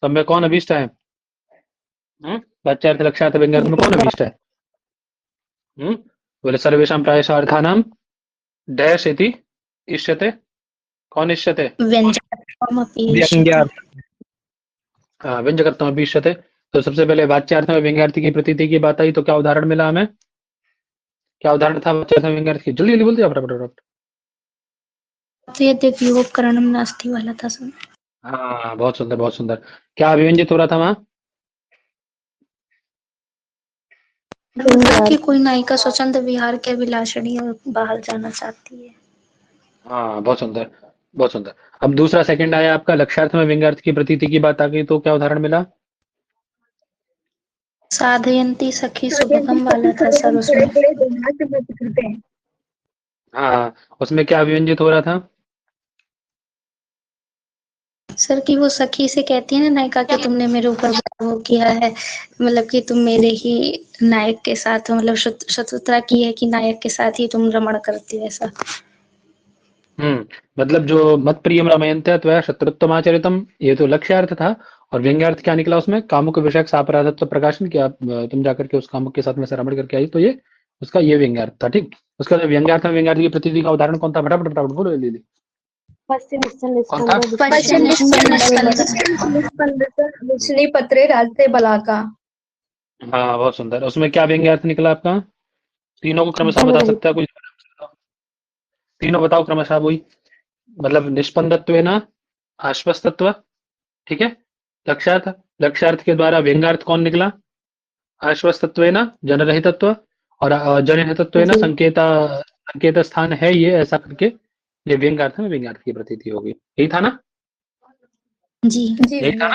सब में कौन अभीष्ट है? वाच्यार्थ लक्ष्यार्थ व्यंग्यार्थ में कौन अभीष्ट है? बोले सर्वेषां प्रायशः अर्थानां डैश इति इष्यते। कौन इष्यते? व्यञ्जकत्वमपि इष्यते। व्यंग्यार्थ। हाँ, व्यंजकत्वम अभी इष्यते। तो सबसे पहले वाच्यार्थ में व्यंग्यार्थ की प्रतीति की बात आई, तो क्या उदाहरण मिला हमें? क्या उदाहरण था वाच्यार्थ में व्यंग्यार्थ की? जल्दी जल्दी बोलते जाओ फटाफट। तो यद्यपि उपकरणम नास्ति वाला था सर। हाँ, बहुत सुंदर बहुत सुंदर। क्या अभिव्यंजित हो रहा था वहां? कि कोई नायिका स्वच्छंद विहार के अभिलाषणी और बाहर जाना चाहती है। हाँ, बहुत सुंदर बहुत सुंदर। अब दूसरा सेकंड आया आपका, लक्ष्यार्थ में व्यंग्यार्थ की प्रतीति की बात आ गई, तो क्या उदाहरण मिला? साधयंती सखी सुभगम वाला था सर उसमें। हाँ, उसमें क्या अभिव्यंजित हो रहा था? सर कि वो सखी से कहती है ना नायिका कि तुमने मेरे ऊपर वो किया है, मतलब कि तुम मेरे ही नायक के साथ मतलब शत्रुता की है कि नायक के साथ ही तुम रमण करती हो ऐसा। मतलब जो मत प्रियम रमयन्ते त्वया शत्रुत्वमाचरितम, ये तो लक्ष्यार्थ था। और व्यंग्यार्थ क्या निकला उसमें? कामुक विषयक सापराधत्व प्रकाशन किया, तुम जाकर के उस कामुक के साथ में से रमण करके आई, तो ये उसका ये व्यंग्यार्थ था। ठीक, उसका व्यंग्यार्थ में व्यंग्यार्थ की प्रतीति का उदाहरण कौन था? फटाफट फटाफट बोलो दीदी। कौन था? पत्रे राजते बलाका। हाँ, बहुत सुंदर। उसमें क्या व्यंग्यार्थ निकला आपका? तीनों को क्रमशः बता सकता है कोई? तीनों बताओ क्रमशः वही। मतलब निष्पंदत्वेन, आश्वस्तत्व, ठीक है, लक्ष्यार्थ। लक्ष्यार्थ के द्वारा व्यंग्यार्थ कौन निकला? आश्वस्तत्वेन जनरहितत्व, और जनरहितत्वेन संकेत स्थान है ये, ऐसा करके ये व्यंग्यार्थ में व्यंग्यार्थ की प्रतीति होगी। यही था ना? जी यही था ना?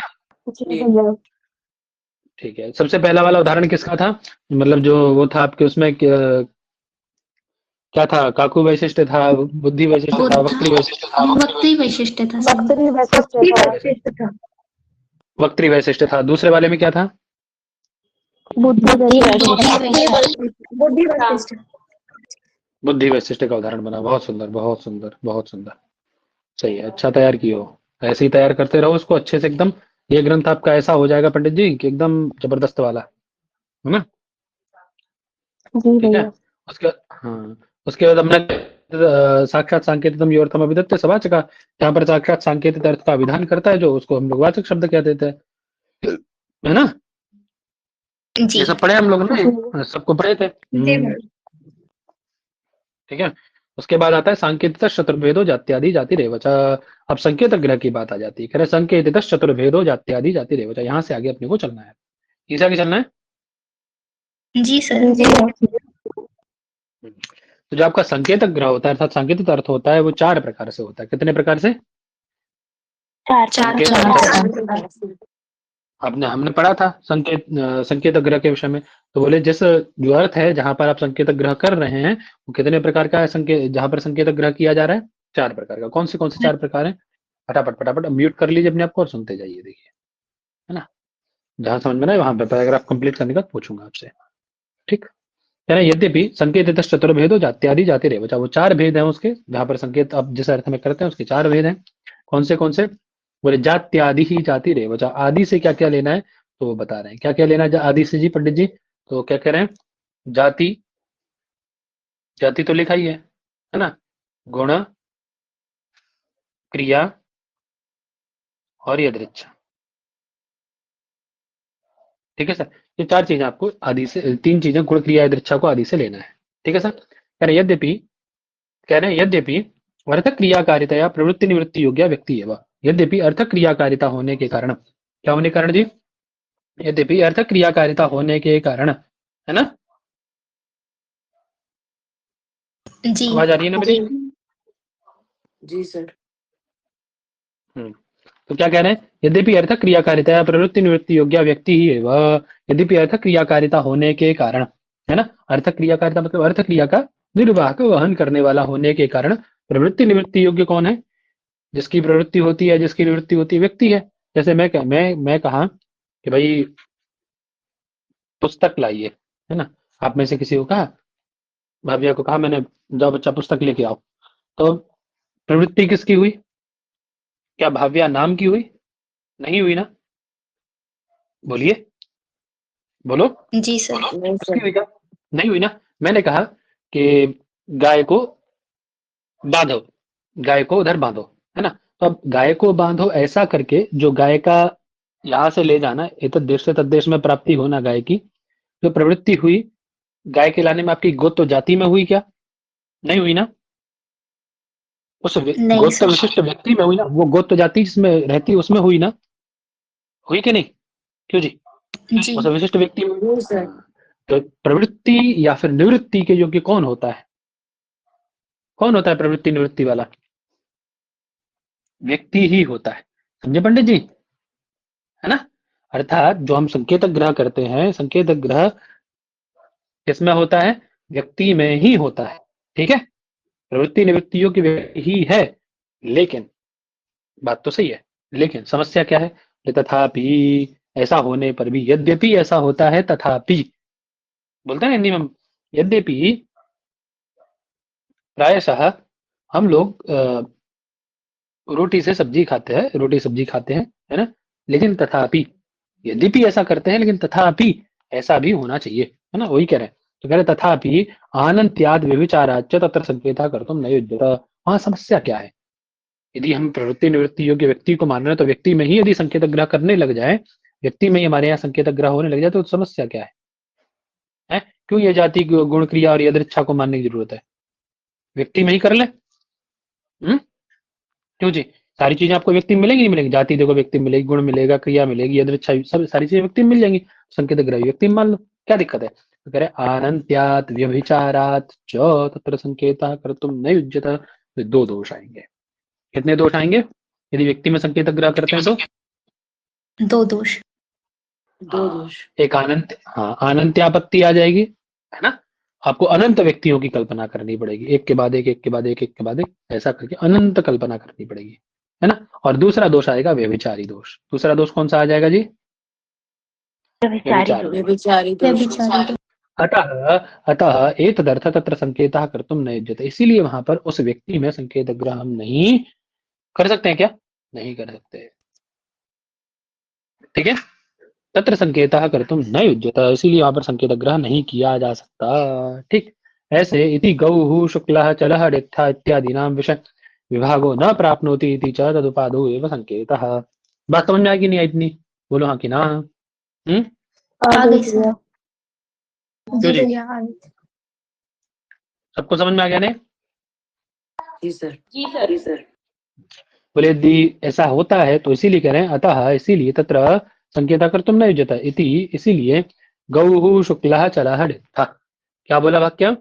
ठीक है। सबसे पहला वाला उदाहरण किसका था? मतलब जो वो था आपके उसमें क्या था? काकु वैशिष्ट था, बुद्धि वैशिष्ट था, वक्त्री वैशिष्ट था। वक्त्री वैशिष्ट था सर। वक्त्री वैशिष्ट था। दूसरे वाले में क्या था? बुद्धि वैशिष्ट का उदाहरण बना। बहुत सुंदर बहुत सुंदर बहुत सुंदर। सही है, अच्छा तैयार किए हो। ऐसे ही तैयार करते रहो इसको अच्छे से एकदम। ये ग्रंथ आपका ऐसा हो जाएगा पंडित जी कि एकदम जबरदस्त वाला, है ना? ठीक है। उसके हाँ, उसके बाद हमने साक्षात सांकेतिकम योर्थम अभिधत्त सवाचका, जहाँ पर साक्षात सांकेतिक अर्थ का विधान करता है जो, उसको हम लोग वाचक शब्द कह देते हैं, है ना? जी ये सब पढ़े हम लोग ने, सबको पढ़े थे। ठीक है। उसके बाद आता है सांकेतिक चतुर्भेदो जात्यादि जाति रेवच। अब संकेतक ग्रह की बात आ जाती है। कह रहे संकेतिक चतुर्भेदो जात्यादि जाति रेवच। यहाँ से आगे अपने को चलना है। किस आगे चलना है? जी सर। तो जो आपका संकेतक ग्रह होता है अर्थात सांकेतिक अर्थ होता है, वो चार प्रकार से होता है। कितने प्रकार से? चार आपने हमने पढ़ा था संकेतक ग्रह के विषय में। तो बोले जिस जो अर्थ है जहां पर आप संकेतक ग्रह कर रहे हैं, वो कितने प्रकार का है? संकेत जहां पर संकेतक ग्रह किया जा रहा है, चार प्रकार का। कौन से चार प्रकार हैं? फटाफट फटाफट म्यूट कर लीजिए अपने आप को और सुनते जाइए, देखिए, है ना? जहां समझ में ना वहां पर पैराग्राफ कंप्लीट करने का पूछूंगा आपसे। ठीक है ना? यद्यपि संकेत चतुर्भेदो जात्यादि जाति रेवच, वो चार भेद हैं उसके, जहां पर संकेत आप जिस अर्थ में करते हैं उसके चार भेद हैं। कौन से? बोले जात्यादि ही जाति रेवच। आदि से क्या क्या लेना है तो वो बता रहे हैं। क्या क्या लेना है आदि से जी पंडित जी? तो क्या कह रहे हैं? जाति, जाति तो लिखा ही है ना? गुण, क्रिया और यदृच्छ। ठीक है सर? ये चार चीजें आपको आदि से, तीन चीजें गुण क्रिया यदृच्छा को आदि से लेना है। ठीक है सर? कह रहे हैं यद्यपि अर्थ क्रियाकारिता प्रवृत्ति निवृत्ति योग्य व्यक्ति है वह। यद्यपि अर्थ क्रियाकारिता होने के कारण, क्या होने के कारण जी? यद्यपि अर्थ क्रियाकारिता होने के कारण, है ना? जी आवाज आ रही है ना मेरी? जी सर। तो क्या कह रहे हैं? यद्यपि अर्थ क्रियाकारिता या प्रवृत्ति निवृत्ति योग्य व्यक्ति ही है वह। यद्यपि अर्थ क्रियाकारिता होने के कारण, है ना? अर्थ क्रियाकारिता मतलब अर्थ क्रिया का निर्वाह का वहन करने वाला होने के कारण प्रवृत्ति निवृत्ति योग्य कौन है? जिसकी प्रवृत्ति होती है, जिसकी निवृत्ति होती है, व्यक्ति है। जैसे मैं कहा कि भाई पुस्तक लाइए, है ना? आप में से किसी को कहा, भाभिया को कहा मैंने, जाओ बच्चा पुस्तक लेके आओ, तो प्रवृत्ति किसकी हुई? क्या भाव्या नाम की हुई? नहीं हुई ना? बोलिए, बोलो। जी सर। नहीं उसकी सर। हुई क्या? नहीं हुई ना। मैंने कहा कि गाय को बांधो, गाय को उधर बांधो, है ना। तो अब गाय को बांधो ऐसा करके जो गाय का यहाँ से ले जाना, एतद देश से तद्देश में प्राप्ति होना गाय की जो प्रवृत्ति हुई, गाय के लाने में आपकी गोत्र जाति में हुई क्या? नहीं हुई ना। उस नहीं गोत्र सर। विशिष्ट व्यक्ति में हुई ना, वो गोत्र जाति जिसमें रहती है उसमें हुई ना, हुई कि नहीं? क्यों जी? जी। उस विशिष्ट व्यक्ति में हुई। नहीं सर। हाँ। तो प्रवृत्ति या फिर निवृत्ति के योग्य कौन होता है? कौन होता है प्रवृत्ति निवृत्ति वाला? व्यक्ति ही होता है। समझे पंडित जी? है ना। अर्थात जो हम संकेतक ग्रह करते हैं, संकेतक ग्रह किसमें होता है? व्यक्ति में ही होता है। ठीक है। प्रवृत्ति निवृत्तियों की व्यक्ति ही है, लेकिन बात तो सही है, लेकिन समस्या क्या है? कि तथापि, ऐसा होने पर भी, यद्यपि ऐसा होता है तथापि, बोलते हैं ना हिंदी में हम, यद्यपि प्रायशः हम लोग रोटी से सब्जी खाते हैं, रोटी सब्जी खाते हैं, है ना। लेकिन तथापि, यद्यपि ऐसा करते हैं लेकिन तथापि ऐसा भी होना चाहिए, है ना। वही कह रहे हैं। तो कह रहे तथापि आनंत्याद व्यभिचाराच्च तत्र संकेता कर्तुम न युज्यत। वहां समस्या क्या है? यदि हम प्रवृत्ति निवृत्ति योग्य व्यक्ति को मान रहे हैं तो व्यक्ति में ही यदि संकेत ग्रह करने लग जाए, व्यक्ति में ही हमारे यहाँ संकेत ग्रह होने लग जाए तो समस्या क्या है? क्यों ये जाति गुण क्रिया और यदृच्छा को मानने की जरूरत है? व्यक्ति में ही कर ले। क्यों जी? सारी चीजें आपको व्यक्ति में मिलेंगी नहीं मिलेंगी? जाति देखो व्यक्ति में मिलेगी, गुण मिलेगा, क्रिया मिलेगी, यदृच्छा, सब सारी चीजें व्यक्ति में मिल जाएंगी। संकेत ग्रह व्यक्ति में मान लो, क्या दिक्कत है? तो कह रहे आनंत्यात व्यभिचारात च तत्र संकेता कर्तुम न युज्यत। तो दो दोष आएंगे। कितने दोष आएंगे यदि व्यक्ति में संकेत ग्रह करते हैं तो? दो दोष। दो दोष। एक अनंत, हाँ, अनंत्यापत्ति आ जाएगी, है ना। आपको अनंत व्यक्तियों की कल्पना करनी पड़ेगी, एक के बाद एक, एक के बाद एक, एक के बाद एक, ऐसा करके अनंत कल्पना करनी पड़ेगी, है ना। और दूसरा दोष आएगा व्यभिचारी दोष। दूसरा दोष कौन सा आ जाएगा जी? व्यभिचारी दोष। व्यभिचारी दोष। अतः अतः एतदर्थ तत्र संकेतः कर्तुम न युज्यते। इसीलिए वहां पर उस व्यक्ति में संकेत ग्रह हम नहीं कर सकते हैं क्या? नहीं कर सकते। ठीक है। तत्र संकेतः कर्तुम न युज्यते, इसीलिए वहां पर संकेत ग्रह नहीं किया जा सकता। ठीक। ऐसे इति गौः शुक्लः चलः रेत्था इत्यादीनां विषय विभागो न प्राप्नोति इति च तदुपादो एव संकेतः। बात समझ में आएगी नहीं आई इतनी? बोलो हाँ कि ना। आ गई सर। क्यों जी? सबको समझ में आ गया नहीं? जी सर। जी सर। जी सर। बोले यदि ऐसा होता है तो इसीलिए कह रहे हैं, अतः इसीलिए तत्र संकेता कर्तुम न युज्यते इति, इसीलिए गौः शुक्लः चलः रेत्था। क्या बोला वाक्य?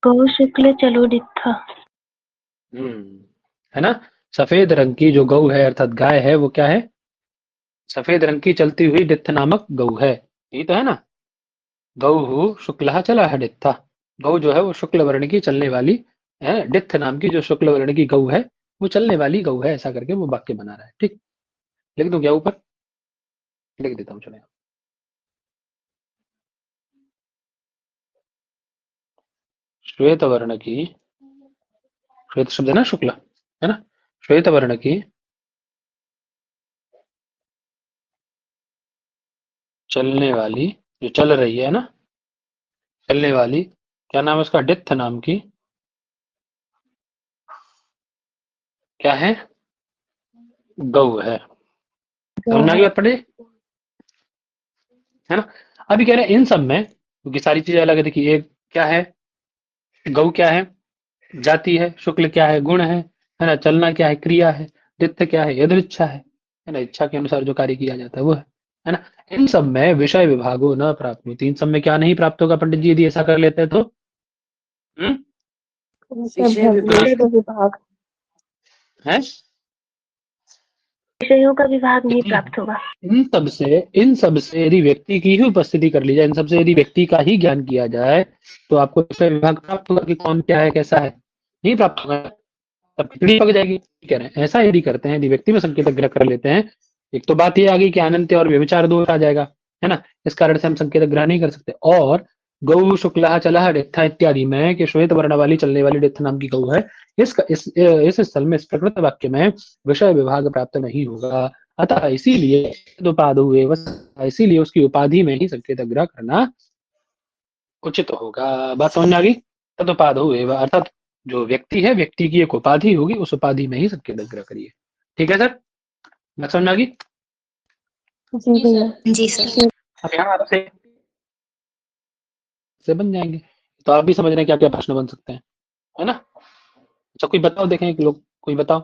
गौ शुक्ल चलो डित्था। है ना। सफेद रंग की जो गौ है अर्थात गाय है, वो क्या है? सफेद रंग की चलती हुई डित्थ नामक गौ है। यही तो है ना। गौ शुक्लः चलः डित्था। गौ जो है वो शुक्ल वर्ण की चलने वाली है। डित्थ नाम की जो शुक्ल वर्ण की गौ है वो चलने वाली गौ है, ऐसा करके वो वाक्य बना रहा है। ठीक। लिख दूं क्या ऊपर? लिख देता हूँ, चले। श्वेत वर्ण की, श्वेत शब्द है ना शुक्ल, है ना। श्वेत वर्ण की चलने वाली, जो चल रही है ना, चलने वाली, क्या नाम है उसका? डित्थ नाम की क्या है? गौ है। समझ में आ गई बात पड़े? है ना। अभी कह रहे हैं इन सब में, क्योंकि सारी चीजें अलग है। देखिए, एक क्या है? गौ क्या है? जाति है। शुक्ल क्या है? गुण है ना। चलना क्या है? क्रिया है। डित्थ क्या है? यदृच्छा है ना। इच्छा के अनुसार जो कार्य किया जाता है वो है ना। इन सब में विषय विभागो न प्राप्त। इन सब में क्या नहीं प्राप्त होगा पंडित जी यदि ऐसा कर लेते हैं तो? विषय विभाग है। विषयों का विभाग नहीं प्राप्त होगा। इन सब से यदि व्यक्ति की ही उपस्थिति कर ली जाए, इन सब से यदि व्यक्ति का ही ज्ञान किया जाए तो आपको विषय विभाग प्राप्त होगा कि कौन क्या है, कैसा है? नहीं प्राप्त होगा, तब खिचड़ी पक जाएगी। कह रहे हैं ऐसा यदि करते हैं, यदि व्यक्ति में संकेत ग्रह कर लेते हैं, एक तो बात ये आ गई कि अनंत और व्यभिचार दोष आ जाएगा, है ना। इस कारण से हम संकेत ग्रह नहीं कर सकते। और गौ शुक्लः चलः डित्था इत्यादि में कि श्वेत वर्ण वाली चलने वाली डित्थ नाम की गौ है, इस स्थल में, इस प्रकृत वाक्य में विषय विभाग प्राप्त नहीं होगा। अतः इसीलिए तदुपादौ एव इसीलिए उसकी उपाधि में ही संकेत ग्रह करना उचित होगा। बात समझ में आ गई? तदुपादौ एव अर्थात जो व्यक्ति है, व्यक्ति की एक उपाधि होगी, उस उपाधि में ही संकेत ग्रह करिए। ठीक है सर? बात समझ में आ गई? जी भैया। जी सर। अब यहाँ आपसे से बन जाएंगे, तो आप भी समझ रहे हैं क्या क्या प्रश्न बन सकते हैं, है ना? अच्छा कोई बताओ, देखें एक लोग, कोई बताओ,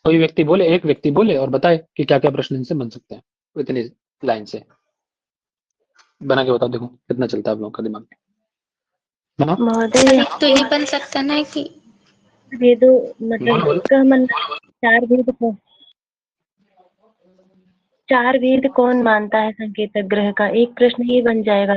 कोई व्यक्ति बोले, एक व्यक्ति बोले और बताए कि क्या क्या प्रश्न इनसे बन सकते हैं इतनी लाइन से। बना के बताओ, देखो कितना चलता है आप लोगों का दिमाग में। बनाओ। महोदय एक तो ये बन सकता ना कि वेदों मतलब बोलो बोलो। इसका मन चार वेद कौन मानता है संकेतक ग्रह का, एक प्रश्न ही बन जाएगा।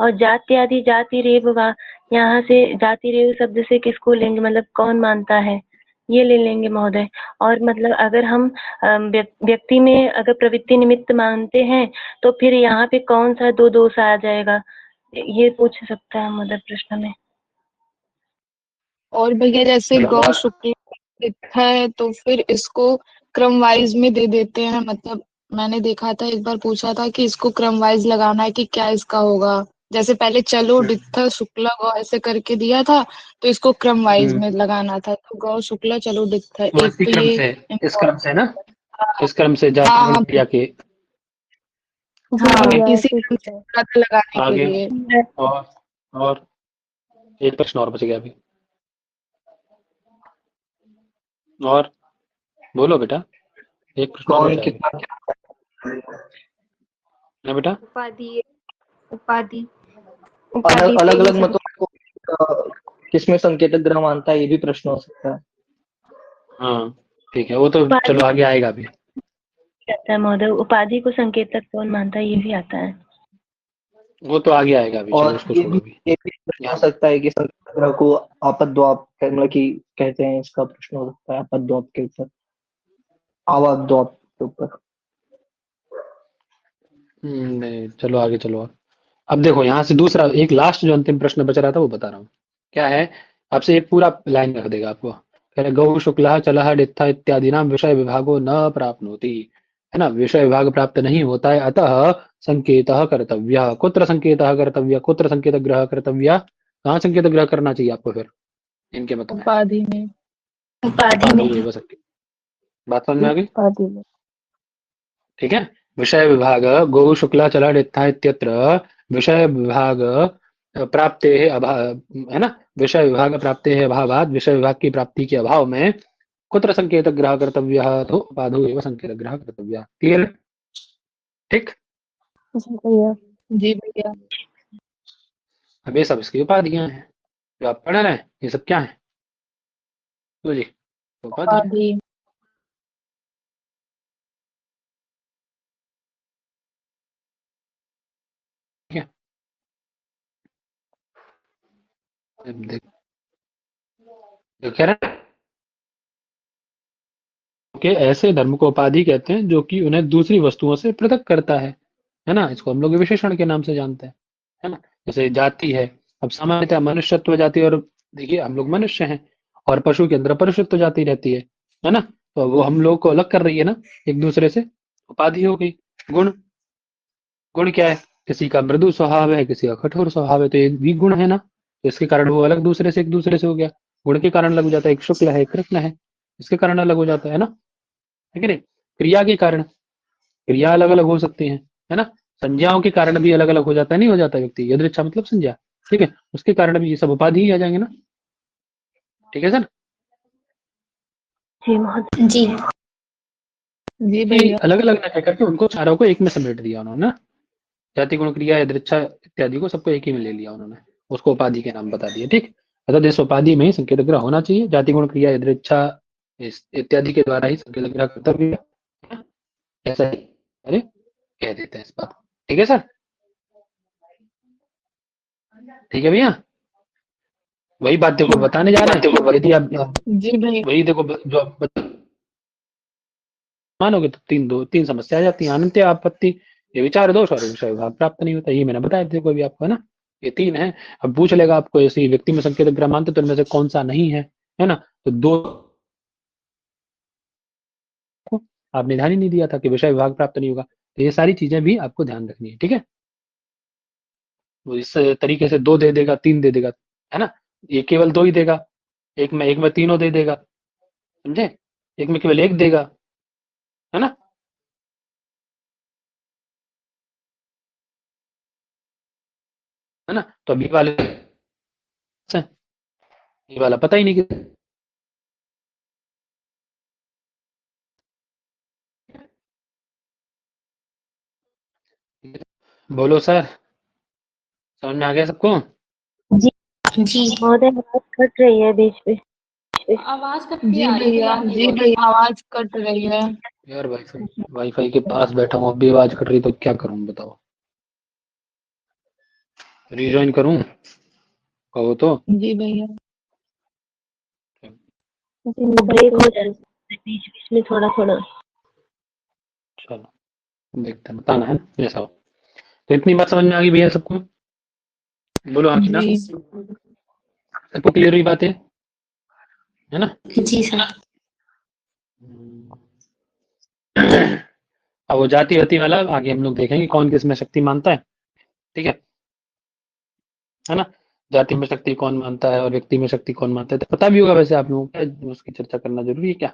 और जाति जाति रेव वा, यहाँ से जाति रेव शब्द से किसको लेंगे, मतलब कौन मानता है, ये ले लेंगे महोदय। और मतलब अगर हम व्यक्ति में अगर प्रवृत्ति निमित्त मानते हैं तो फिर यहाँ पे कौन सा दो दोष आ जाएगा, ये पूछ सकता है महोदय प्रश्न में। और भैया जैसे गौ शुक्ल लिखा है तो फिर इसको क्रम वाइज में दे देते हैं, मतलब मैंने देखा था, एक बार पूछा था कि इसको क्रम वाइज लगाना है कि क्या इसका होगा। जैसे पहले चलो डित्थ शुक्ला गौ ऐसे करके दिया था, तो इसको क्रम वाइज में लगाना था, तो गौ शुक्ला चलो डित्थ वो एक इसी तो क्रम ये से, इस क्रम से इम्पोर्टेंट। ना, इस क्रम से हाँ जाति हाँ क्रिया के हाँ, आगे इसी क्रम से बोला था लगाने के आगे लिए। और एक प्रश्न और बच गया अभी, और बोलो बेटा, एक प्रश्न और बचा है ना बेटा? उपाधि उपाधि अलग अलग से भी मतों को किसमें संकेतक ग्रह मानता है, ये भी प्रश्न हो सकता है। हाँ ठीक है, वो तो चलो आगे आएगा अभी। आता है महोदय, उपाधि को संकेतक कौन मानता है, ये भी आता है। वो तो आगे आएगा अभी, चलो और उसको ये छोड़ो भी अभी। ये भी प्रश्न हो सकता है कि संकेतक ग्रह को आपद्वाप मतलब कि कहते हैं, इसका प्रश्न हो सकता है आपद्वाप के ऊपर, आवाद्वाप के ऊपर। नहीं चलो आगे चलो। अब देखो यहाँ से दूसरा एक लास्ट जो अंतिम प्रश्न बच रहा था वो बता रहा हूँ क्या है। आपसे एक पूरा लाइन रख देगा आपको, कह रहे गौ शुक्ला चलह डित्था इत्यादि नाम विषय विभागो न प्राप्नोति, है ना, विषय विभाग प्राप्त नहीं होता है, अतः संकेत कर्तव्य। कुत्र संकेत कर्तव्य, कुत्र संकेत ग्रह कर्तव्य, कहाँ संकेत ग्रह करना चाहिए आपको फिर इनके मत में? उपाधि में। उपाधि में। एव संकेत। बात समझ में आ गई? उपाधि में। ठीक है। विषय विभाग गौ शुक्ला चला डित्था इत्यत्र विषय विभाग प्राप्ते अभाव, है ना, विषय विभाग प्राप्ते अभावात, विषय विभाग की प्राप्ति के अभाव में कुत्र संकेत ग्रह कर्तव्य, तो उपाधो एवं संकेत ग्रह कर्तव्य। क्लियर? ठीक। जी भैया। जी भैया। अब ये सब इसकी उपाधियां हैं जो आप पढ़ रहे हैं, ये सब क्या है तो जी उपाधियां। उपाधि। ठीक है। अब देख जो कह रहे हैं कि ऐसे धर्म को उपाधि कहते हैं जो कि उन्हें दूसरी वस्तुओं से पृथक करता है ना, इसको हम लोग विशेषण के नाम से जानते हैं, है ना। जैसे जाति है, अब सामान्यतः मनुष्यत्व जाति, और देखिए हम लोग मनुष्य हैं और पशु के अंदर पशुत्व जाति रहती है ना, तो वो हम लोग को अलग कर रही है ना एक दूसरे से, उपाधि हो गई। गुण, गुण क्या है, किसी का मृदु स्वभाव है, किसी का कठोर स्वभाव है, तो ये भी गुण है ना, तो इसके कारण वो अलग दूसरे से, एक दूसरे से हो गया, गुण के कारण अलग हो जाता है। एक शुक्ल है, एक कृष्ण है, इसके कारण अलग हो जाता है ना, ठीक है नहीं। क्रिया के कारण, क्रिया अलग अलग हो सकती है ना, संज्ञाओं के कारण भी अलग अलग हो जाता है, नहीं हो जाता व्यक्ति, यदृच्छा मतलब संज्ञा, ठीक है, उसके कारण भी ये सब उपाधि ही आ जाएंगे ना। ठीक है सर? जी महोदय। जी। जी कि भैया। अलग अलग ना कह करके उनको चारों को एक में समेट दिया उन्होंने, जाति गुण क्रिया यदृच्छा इत्यादि को सबको एक ही में ले लिया उन्होंने, उसको उपाधि के नाम बता दिया। ठीक। अतः इस उपाधि में ही संकेत ग्रह होना चाहिए, जाति गुण क्रिया यदृच्छा इत्यादि के द्वारा ही संकेत ग्रह कर्तव्य है। ऐसा ही अरे कह देते हैं इस बात को। ठीक है सर? ठीक है भैया, वही बात देखो बताने जा रहे हैं, यदि आप जी भैया। वही देखो जो आप मानोगे तो तीन समस्या आ जाती है, अनंत आपत्ति, ये विचार दोष और विषय विभाग प्राप्त नहीं होता, ये मैंने बताया देखो अभी आपको, है ना, ये तीन है। अब पूछ लेगा आपको ऐसे व्यक्ति में संकेत ग्रह मानते तो इनमें से कौन सा नहीं है ना, तो दो आपने ध्यान ही नहीं दिया था कि विषय विभाग प्राप्त नहीं होगा। तो ये सारी चीजें भी आपको ध्यान रखनी है, ठीक है। वो इस तरीके से 2 दे देगा, 3 दे देगा, है ना। ये केवल 2 ही देगा, एक में तीनों दे देगा, समझे। एक में केवल 1 देगा, है ना। है ना। तो अभी वाले से ये वाला पता ही नहीं कि बोलो सर, समझ में आ गया सबको। जी जी महोदय, आवाज कट रही है बीच पे। आवाज कट जी भैया आवाज कट रही है। यार वाईफाई के पास बैठा हूँ, अभी आवाज कट रही तो क्या करूँ बताओ। रिज्वाइन करूँ कहो तो। जी भैया। ब्रेक हो जाता है बीच बीच में थोड़ा थोड़ा। चलो देखते हैं, बताना है ना जैसा हो। तो इतनी बात समझ में आ गई भैया सबको। बोलो हाँ कि ना, जी सबको क्लियर हुई बात है ना। जी सर। अब वो जाति वाति वाला आगे हम लोग देखेंगे कौन किस में शक्ति मानता है, ठीक है ना। जाति में शक्ति कौन मानता है और व्यक्ति में शक्ति कौन मानता है, तो पता भी होगा वैसे आप लोगों को, उसकी चर्चा करना जरूरी है क्या।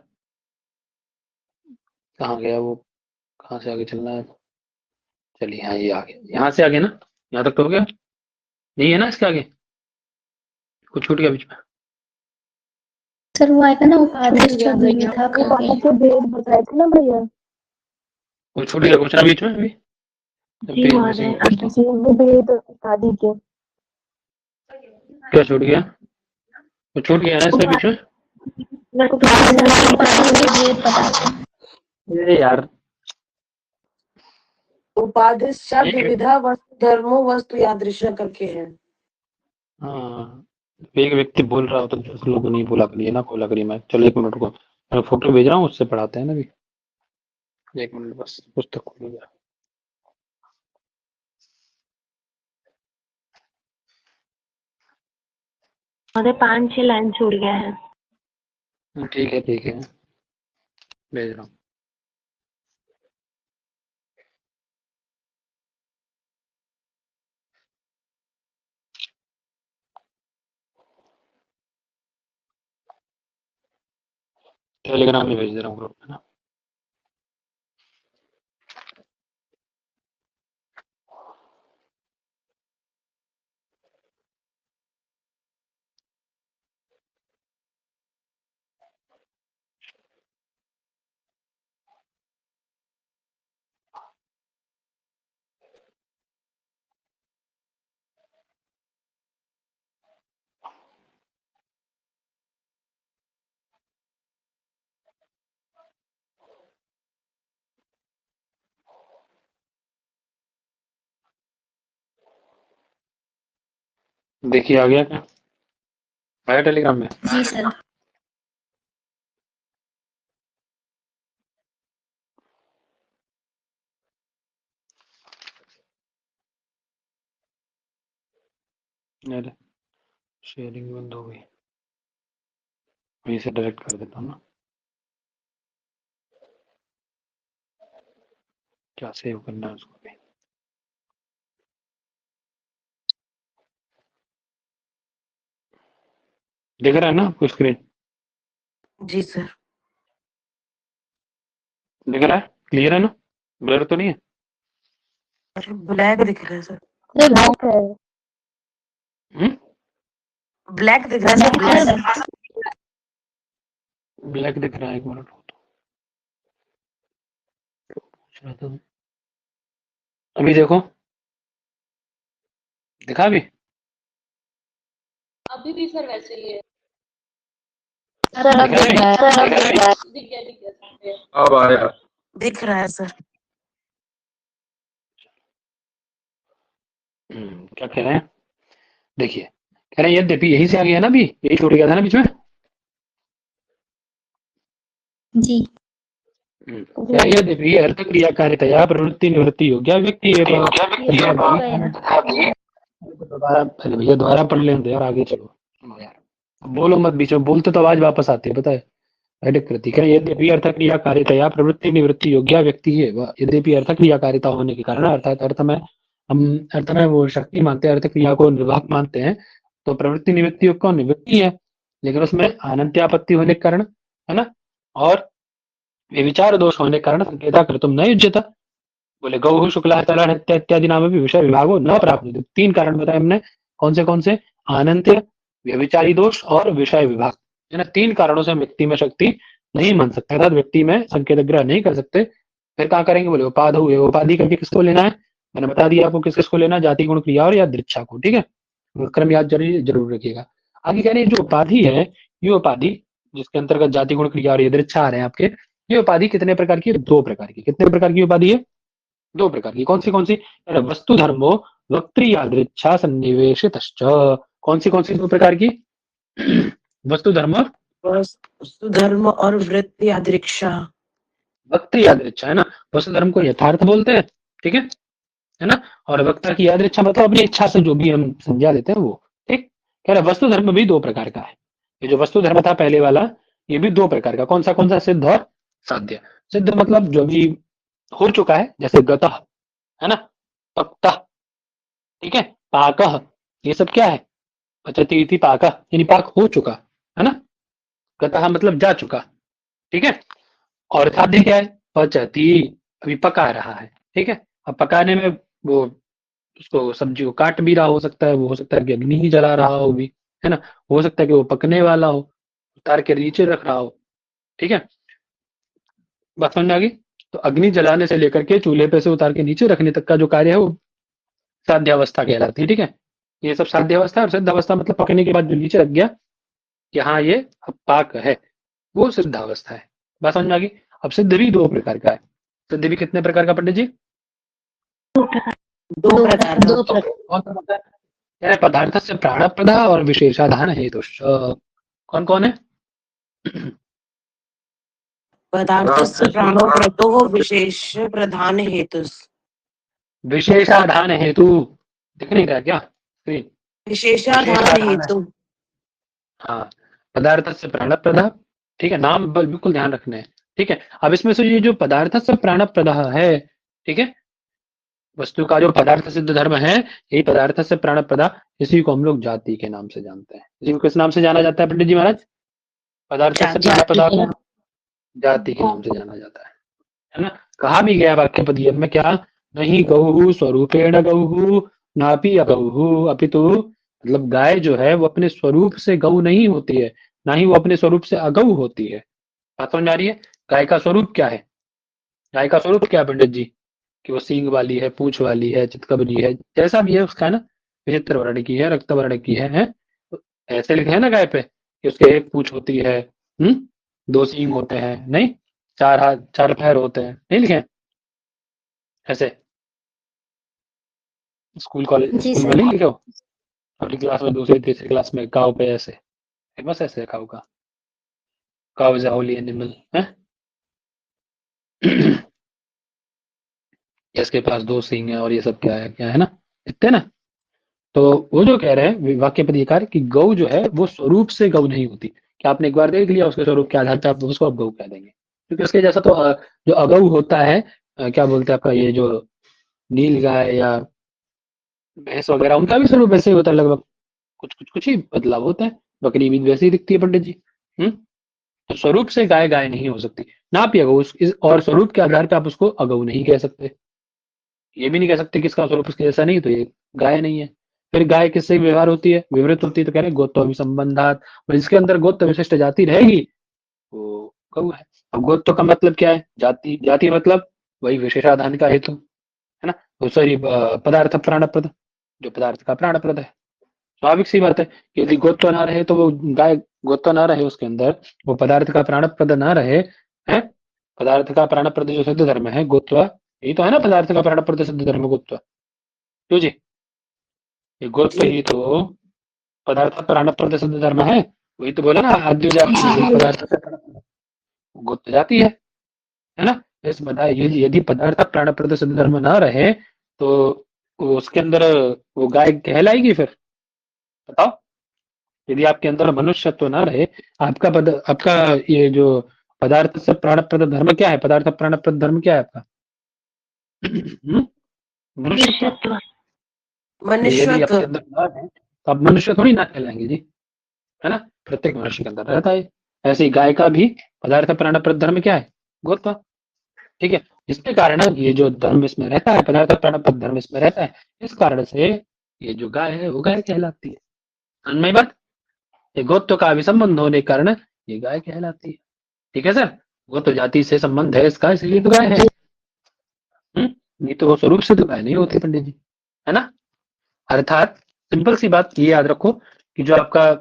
कहाँ गया वो, कहाँ से आगे चलना है। चलिए हाँ, ये आगे, यहाँ से आगे ना, यहाँ तक तो हो गया, यही है ना। इसके आगे कुछ छूट गया बीच में। सर वो आएगा ना उपाधिष्ट द्विविधा करके। भेद बताए थे ना भैया। कुछ छूट गया कुछ ना बीच में अभी। जी महोदय, वो भेद शादी के। क्या छूट गया, कुछ छूट गया ना इसमें बीच में। उपाधियों के भेद बताते हैं। अरे यार, उपाधिश्च विविधा वस्तु धर्मो वस्तु यादृश करके है। हाँ, एक व्यक्ति बोल रहा हो तो 10 लोग नहीं बोला करिए ना, बोला करिए। मैं चलो 1 मिनट को, मैं फोटो भेज रहा हूँ, उससे पढ़ाते हैं ना अभी। 1 मिनट बस, पुस्तक खोलूंगा। महोदय 5-6 लाइन छूट गया है। ठीक है भेज रहा हूँ। टेलीग्राम में भेज दे रहा हूँ ग्रुप में ना। देखिए आ गया क्या, आया टेलीग्राम में। जी सर। अरे शेयरिंग बंद हो गई, वहीं से डायरेक्ट कर देता हूँ ना। क्या सेव करना है उसको भी। दिख रहा है ना आपको स्क्रीन, जी सर। दिख रहा है, क्लियर है ना, ब्लर तो नहीं है। अरे ब्लैक दिख रहा है सर। ब्लैक है। हम्म, ब्लैक दिख रहा है सर, ब्लैक। ब्लैक दिख रहा है, 1 मिनट पूछ रहा था। अभी देखो, दिखा अभी। अभी भी सर वैसे ही है। सर अब दिख रहा है, सर अब दिख रहा है। दिख गया। अब आया। दिख रहा है सर। क्या कह रहे हैं, देखिए कह रहे हैं यद्यपि, यहीं से आ गया ना, अभी यही छूट गया था ना बीच में। जी कह रहे हैं यद्यपि अर्थ क्रिया कार्यतया प्रवृत्ति निवृत्ति योग्य व्यक्ति दोबारा, पहले भैया दोबारा पढ़ लें यार, आगे चलो यार, बोलो मत बीच में, बोलते तो आवाज वापस आती है पता है, ऐडिक कृति करें यद्यपि अर्थ क्रिया कार्यतया प्रवृत्ति निवृत्ति योग्य व्यक्ति है वह यद्यपि अर्थ क्रिया कार्यता होने के कारण अर्थात हम अर्थ में वो शक्ति मानते हैं अर्थ क्रिया को निर्वाहक मानते हैं तो प्रवृत्ति निवृत्ति योग को निवृत्ति है लेकिन उसमें अनंत्यापत्ति होने के कारण है ना और विचार दोष होने के कारण संकेता कर्तुम न युज्यता बोले गौ शुक्ला तला इत्यादि नाम भी विषय विभागो न प्राप्त 3 कारण बताए हमने कौन से अनंत्य व्यभिचारी दोष और विषय विभाग है ना 3 कारणों से हम व्यक्ति में शक्ति नहीं मान सकते अर्थात व्यक्ति में संकेत ग्रह नहीं कर सकते फिर कहाँ करेंगे बोले उपाध हुए उपाधि करके किसको लेना है मैंने बता दिया आपको किसको लेना है जाति गुण क्रिया और या दृच्छा को ठीक है क्रम याद जरूर रखिएगा आगे कह रहे जो उपाधि है ये उपाधि जिसके अंतर्गत जाति गुण क्रिया और ये दृच्छा आ रहे हैं आपके ये उपाधि कितने प्रकार की है 2 प्रकार की कितने प्रकार की उपाधि है 2 प्रकार की कौन सी वस्तु धर्मो वक्त्री यादृच्छा सन्निवेशित कौन सी 2 प्रकार की वस्तु धर्म और वृत्ति यादृच्छा वक्त्री यादृच्छा है ना वस्तु धर्म को यथार्थ बोलते हैं ठीक है ना और वक्ता की यादृच्छा मतलब अपनी इच्छा से जो भी हम समझा देते हैं वो ठीक कह रहे वस्तु धर्म भी 2 प्रकार का है ये जो वस्तु धर्म था पहले वाला ये भी 2 प्रकार का कौन सा सिद्ध और साध्य सिद्ध मतलब जो भी हो चुका है जैसे गतः है ना पक्तः ठीक है पाकः ये सब क्या है पचति इति पाकः यानी पाक हो चुका है ना गतः मतलब जा चुका ठीक है और साध्य क्या है पचति अभी पका रहा है ठीक है अब पकाने में वो उसको सब्जी को काट भी रहा हो सकता है वो हो सकता है कि अग्नि ही जला रहा हो भी है ना हो सकता है कि वो पकने वाला हो उतार के नीचे रख रहा हो ठीक है बात समझ में आ गई तो अग्नि जलाने से लेकर के चूल्हे पे से उतार के नीचे रखने तक का जो कार्य है वो साध्यावस्था कहलाती है ठीक है ये सब साध्यावस्था और सिद्धावस्था मतलब पकने के बाद जो नीचे रख गया कि हाँ ये अब पाक है वो सिद्धावस्था है बात समझ में आ गई अब सिद्ध भी 2 प्रकार का है सिद्ध भी कितने प्रकार का पंडित जी 2 प्रकार पदार्थ से प्राणप्रदा और विशेषाधान हेतु कौन है पदार्थस्य प्राणो प्रतो विशेष प्रधान हेतु विशेषाधान हेतु दिख नहीं रहा क्या स्क्रीन विशेषाधान हेतु हाँ पदार्थ से प्राणप्रदा ठीक है नाम बिल्कुल ध्यान रखना है ठीक है अब इसमें से ये जो पदार्थ से प्राणप्रदा है ठीक है वस्तु का जो पदार्थ सिद्ध धर्म है यही पदार्थ से प्राणप्रदा इसी को हम लोग जाति के नाम से जानते हैं इसी को किस नाम से जाना जाता है पंडित जी महाराज पदार्थ से प्राणप्रदा को जाति के नाम से जाना जाता है ना कहा भी गया वाक्य पदीय में क्या नहीं गौहु स्वरूपेण गौहु नापि अगौहु अपितु मतलब गाय जो है वो अपने स्वरूप से गौ नहीं होती है ना ही वो अपने स्वरूप से अगौ होती है बात समझ आ रही है गाय का स्वरूप क्या है गाय का स्वरूप क्या है पंडित जी कि वो सींग वाली है पूंछ वाली है चितकबरी है जैसा भी है उसका ना विचित्र वर्ण की है रक्त वर्ण की है तो ऐसे लिखे है ना गाय पे कि उसके एक पूंछ होती है 2 सींग होते हैं नहीं 4 हाथ 4 पैर होते हैं नहीं लिखे ऐसे स्कूल कॉलेज स्कूल में नहीं लिखे हो अपनी क्लास में दूसरी तीसरी क्लास में काव पे ऐसे फेमस ऐसे काव का काव इज अ होली एनिमल है इसके पास 2 सींग है और ये सब क्या है ना इतने ना तो वो जो कह रहे हैं वाक्य पदीकार कि गौ जो है वो स्वरूप से गौ नहीं होती क्या आपने एक बार देख लिया उसके स्वरूप के आधार पर आप उसको अब गौ कह देंगे क्योंकि उसके जैसा तो जो अगौ होता है क्या बोलते हैं आपका ये जो नील गाय या भैंस वगैरह उनका भी स्वरूप वैसे ही होता है लगभग कुछ ही बदलाव होता है बकरी भी वैसे ही दिखती है पंडित जी तो स्वरूप से गाय नहीं हो सकती ना आप अगौ और स्वरूप के आधार पर आप उसको अगौ नहीं कह सकते ये भी नहीं कह सकते किसका स्वरूप उसके जैसा नहीं तो ये गाय नहीं है फिर गाय किससे व्यवहार होती है विवृत होती है तो कह रहे गोत्व अभिसंबंधात और जिसके अंदर गोत्व विशिष्ट जाति रहेगी वो गौ है अब गोत्व का मतलब क्या है जाति मतलब वही विशेषाधान का हेतु है ना तो सॉरी पदार्थ प्राणप्रद जो पदार्थ का प्राणप्रद है स्वाभाविक सी बात है कि यदि गोत्व ना रहे तो वो गाय गोत्व ना रहे उसके अंदर वो पदार्थ का प्राणप्रद ना रहे है पदार्थ का प्राणप्रद जो सिद्ध धर्म है गोत्व यही तो है ना पदार्थ का प्राणप्रद सिद्ध धर्म गोत्व क्यों जी ये गोत्व ही तो पदार्थ प्राणप्रद सिद्ध धर्म है वही तो बोला ना आद्य जाति पदार्थ से गोत्व जाति है ना इस बताए यदि पदार्थ प्राणप्रद सिद्ध धर्म ना रहे तो उसके अंदर वो गाय कहलाएगी फिर बताओ यदि आपके अंदर मनुष्यत्व ना रहे, आपका ये जो पदार्थ से प्राणप्रद धर्म क्या है? पदार्थ प्राणप्रद धर्म क्या है आपका? मनुष्यत्व। मनुष्यत्व। यदि मनुष्यत्व। आपके अंदर ना है तो आप मनुष्य थोड़ी ना कहलाएंगे जी, है ना? प्रत्येक मनुष्य के अंदर रहता है। ऐसे ही गाय का भी पदार्थ प्राणप्रद धर्म क्या है? गोत्व। ठीक है, इसके कारण ये जो धर्म इसमें रहता है, पदार्थ प्राणप्रद धर्म इसमें रहता है, इस कारण से ये जो गाय है वो गाय कहलाती है। समझ में आई बात? ये गोत्व का अभिसंबंध होने के कारण ये गाय कहलाती है। ठीक है सर, गोत्व जाति से संबंध है इसका, इसलिए तो गाय है। नहीं तो वो स्वरूप से तो गाय नहीं होती पंडित जी, है ना? अर्थात सिंपल सी बात ये याद रखो कि जो आपका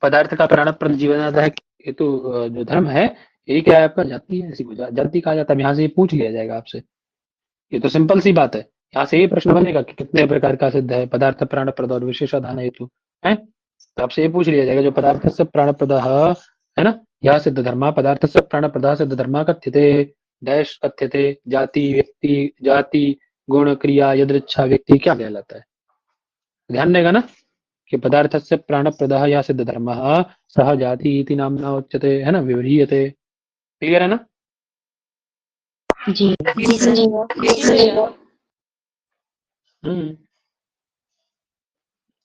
पदार्थ का प्राणप्रद जीवनाधार ये तो जो धर्म है, यही क्या है आपका? जाति है। इसी को जाति कहा जाता है। यहाँ से ये पूछ लिया जाएगा आपसे, ये तो सिंपल सी बात है। यहाँ से ये प्रश्न बनेगा कि कितने प्रकार का सिद्ध है पदार्थ प्राणप्रद और विशेषाधान हेतु है, तो आपसे ये पूछ लिया जाएगा जो पदार्थ से प्राणप्रद है ना, यह सिद्ध धर्मा पदार्थ से प्राणप्रद सिद्ध धर्मा कथ्यते डैश कथ्यते जाति गुण क्रिया यदृच्छा व्यक्ति क्या कहलाता है? ध्यान देगा ना कि पदार्थ से प्राणप्रद या सिद्ध धर्म सह जाति इति नामना उच्यते, है ना, विव्रियते। क्लियर है ना? जी। जी सर।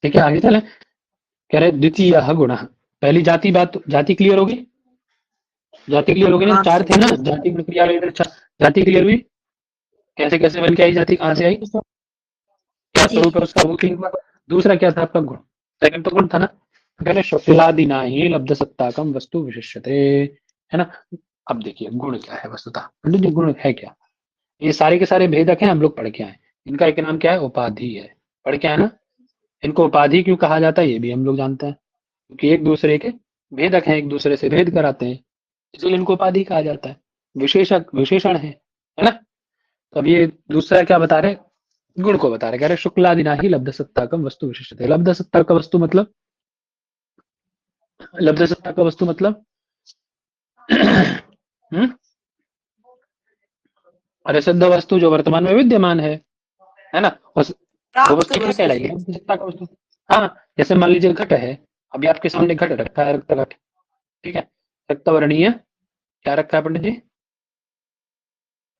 ठीक है, आगे चले। कह रहे द्वितीय गुण, पहली जाति जाति क्लियर होगी? जाति क्लियर होगी ना? हाँ, चार थे ना, जाति गुण क्रिया अच्छा, जाति क्लियर हुई? कैसे कैसे बन के आई जाति, कहाँ से आई, क्या स्वरूप है उसका, वो क्लियर हुआ। दूसरा क्या था आपका? गुण। सेकंड तो गुण था ना, कह रहे शुक्लादिना ही लब्ध सत्ताकम वस्तु विशिष्यते, है ना? अब देखिए गुण क्या है वस्तुतः, पंडित जी गुण है क्या? ये सारे के सारे भेदक हैं, हम लोग पढ़ के आए। इनका एक नाम क्या है? उपाधि है। पढ़ के आए ना? इनको उपाधि क्यों कहा जाता है ये भी हम लोग जानते हैं, क्योंकि एक दूसरे के भेदक हैं, एक दूसरे से भेद कराते हैं, इसलिए इनको उपाधि कहा जाता है। विशेषण है ना? तो अब ये दूसरा क्या बता रहे? गुण को बता रहे, कह रहे शुक्लादिना ही लब्ध सत्ताकम वस्तु विशिष्टते। लब्ध सत्ता का वस्तु मतलब, लब्ध सत्ता का वस्तु मतलब अरे सिद्ध वस्तु जो वर्तमान में विद्यमान है ना? वो वस्तु क्या कहलाएगी? लब्ध सत्ता का वस्तु। हाँ, जैसे मान लीजिए घट है, अभी आपके सामने घट रखा है, रक्त घट, ठीक है, रक्तवर्णीय क्या रखा है पंडित जी?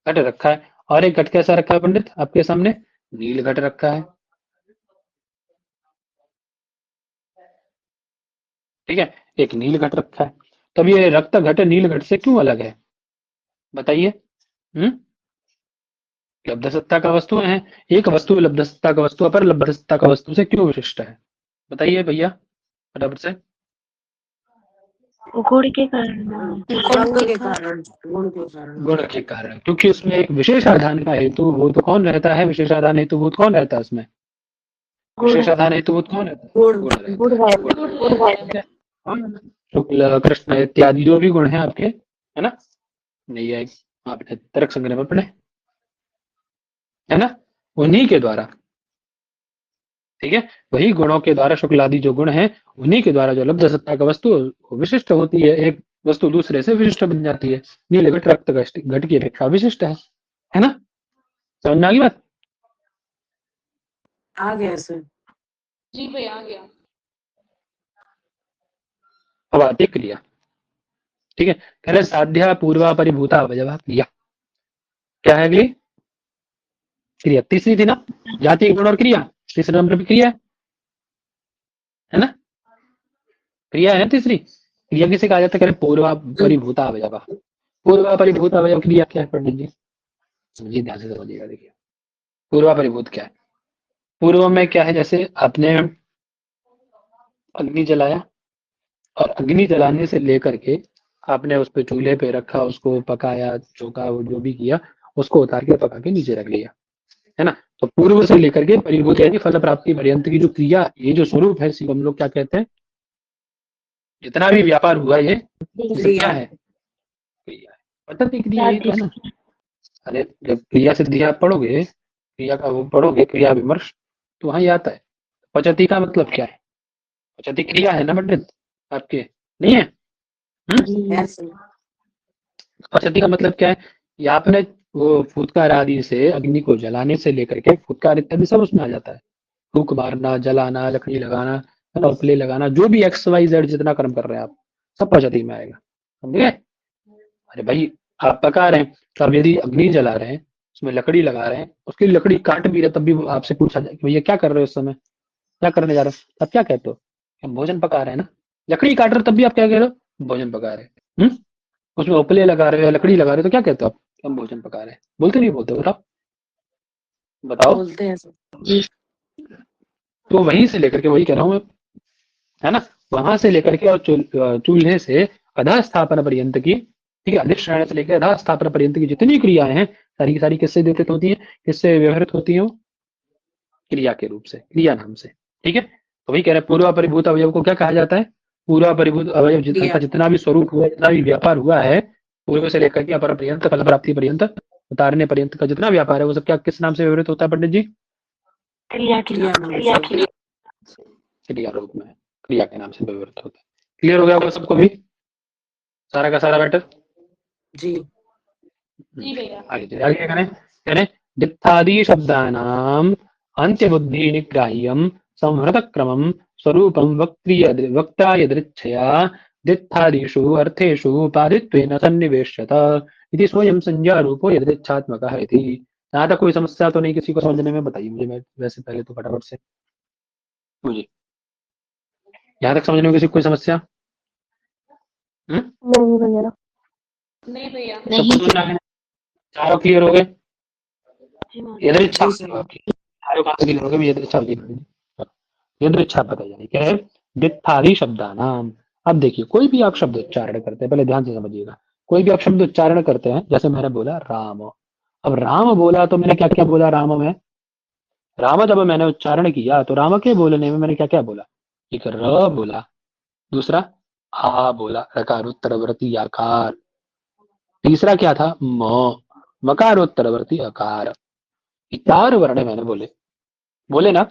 घट रखा है। और एक घट कैसा रखा है पंडित आपके सामने? नील घट रखा है। ठीक है, एक नील घट रखा है। तब ये रक्त घट नील घट से क्यों अलग है बताइए? लब्ध सत्ता का वस्तु है, एक वस्तु लब्ध सत्ता का वस्तु अपर लब्ध सत्ता का वस्तु से क्यों विशिष्ट है? बताइए भैया फटाफट से। गुण के कारण। गुण के कारण। गुण के कारण, क्योंकि उसमें एक विशेषाधान का हेतु भूत कौन रहता है? विशेषाधान हेतु भूत कौन रहता है उसमें? विशेषाधान हेतु भूत कौन रहता है? गुण। शुक्ल कृष्ण इत्यादि जो भी गुण है आपके, है ना? नहीं है, आपने तर्क संग्रह में पढ़े, है ना? उन्हीं के द्वारा, ठीक है, वही गुणों के द्वारा शुक्लादि जो गुण है उन्हीं के द्वारा जो लब्ध सत्ता का वस्तु विशिष्ट होती है, एक वस्तु दूसरे से विशिष्ट बन जाती है। नील घट रक्त घट की अपेक्षा विशिष्ट है ना? समझ में आ गई बात? आ गया सर। जी भैया आ गया। अब आती क्रिया, ठीक है, कह रहे साध्या पूर्वा परिभूता अवयवा क्रिया। क्या है अगली क्रिया? तीसरी थी ना, जाति गुण और क्रिया, तीसरे नंबर पर क्रिया है ना? क्रिया है ना तीसरी। क्रिया किसे कहा जाता है? कह रहे पूर्वा परिभूता अवयवा। पूर्वा परिभूत अवयव क्रिया क्या है पंडित जी? समझिए, ध्यान से समझिएगा। देखिए पूर्वा परिभूत क्या है? पूर्व में क्या है? जैसे आपने अग्नि जलाया और अग्नि जलाने से लेकर के आपने उस पे चूल्हे पे रखा, उसको पकाया, चौका, वो जो भी किया, उसको उतार के पका के नीचे रख लिया, है ना? तो पूर्व से लेकर के परिभूत यानी फल प्राप्ति पर्यंत की जो क्रिया, ये जो स्वरूप है, इसी को हम लोग क्या कहते हैं? जितना भी व्यापार हुआ ये क्या है? क्रिया है। पद्धति क्रिया ये तो है ना। अरे जब क्रिया सिद्धि आप पढ़ोगे, क्रिया का वो पढ़ोगे, क्रिया विमर्श, तो वहां आता है पचती का मतलब क्या है? पचती क्रिया है ना पंडित आपके, नहीं है? पचती का मतलब क्या है? ये आपने वो फुटकार आदि से अग्नि को जलाने से लेकर के फुटकार इत्यादि सब उसमें आ जाता है। फूक मारना, जलाना, लकड़ी लगाना, है ना, उपले लगाना, जो भी एक्स वाई जेड जितना कर्म कर रहे हैं आप, सब पचती में आएगा। समझे? अरे भाई आप पका रहे हैं, तो अब यदि अग्नि जला रहे हैं, उसमें लकड़ी लगा रहे हैं, उसकी लकड़ी काट भी रहे, तब भी आपसे पूछा जाए कि भैया क्या कर रहे हो इस समय, क्या करने जा रहे हो, आप क्या कहते हो? हम भोजन पका रहे हैं ना। लकड़ी काट रहे हो तब भी आप क्या कह रहे हो? भोजन पका रहे हैं। उसमें उपले लगा रहे हो या लकड़ी लगा रहे हो तो क्या कहते हो आप? हम भोजन पका रहे हैं। बोलते नहीं बोलते? बताओ बताओ। बोलते हैं सर। जी तो वहीं से लेकर के, वही कह रहा हूँ मैं, है ना, वहां से लेकर के और चूल्हे से अधा स्थापना पर्यंत की, ठीक है, अधिष्ठान से लेकर अधा स्थापना पर्यंत की जितनी क्रियाएं हैं, सारी की सारी किससे द्योतित होती हैं, किससे व्यवहृत होती हैं? वो क्रिया के रूप से, क्रिया नाम से। ठीक है, तो वही कह रहे हैं पूर्वा परिभूत अवयव को क्या कहा जाता है? पूर्वा परिभूत अवयव का जितना भी स्वरूप हुआ, जितना भी व्यापार हुआ है, पूर्व से लेकर के अपर पर्यंत, फल प्राप्ति पर्यंत, उतारने पर्यंत का जितना व्यापार है, वो सब क्या किस नाम से व्यवहृत होता है पंडित जी? क्रिया क्रिया नाम से। क्रिया रूप में, क्रिया के नाम से व्यवहृत होता है। क्लियर हो गया होगा सबको भी, सारा का सारा मैटर? जी जी भैया। आगे करें दित्थादि शब्दानाम अंत्य बुद्धि निग्राह्यम संहृत क्रमम स्वरूपम वक्ता यदृच्छया दित्थादिषु अर्थेषु उपाधित्वेन सन्निवेश्यत इति स्वयं संज्ञा रूपो यदृच्छात्मकः इति। यहाँ तक कोई समस्या तो नहीं किसी को समझने में? बताइए मुझे, मैं वैसे पहले तो फटाफट से मुझे यहाँ तक समझने में किसी को कोई समस्या? नहीं भैया। नहीं भैया। नहीं सबको समझ में आ गया? चारों क्लियर हो गए? जी महोदय। यदृच्छा जी सर। चारों कहाँ से क्लियर हो गए? यदृच्छा यदृच्छा पता जानी क्या है? दित्थादि शब्दानाम। अब देखिए, कोई भी आप शब्द उच्चारण करते हैं, पहले ध्यान से समझिएगा, कोई भी आप शब्द उच्चारण करते हैं, जैसे मैंने बोला राम, अब राम बोला तो मैंने क्या क्या बोला? राम में, राम जब मैंने उच्चारण किया तो राम के बोलने में मैंने क्या क्या बोला? एक र बोला, दूसरा आ बोला, रकारोत्तरवर्ती आकार, तीसरा क्या था? म, मकारोत्तरवर्ती आकार। ये चार वर्ण मैंने बोले, बोले ना,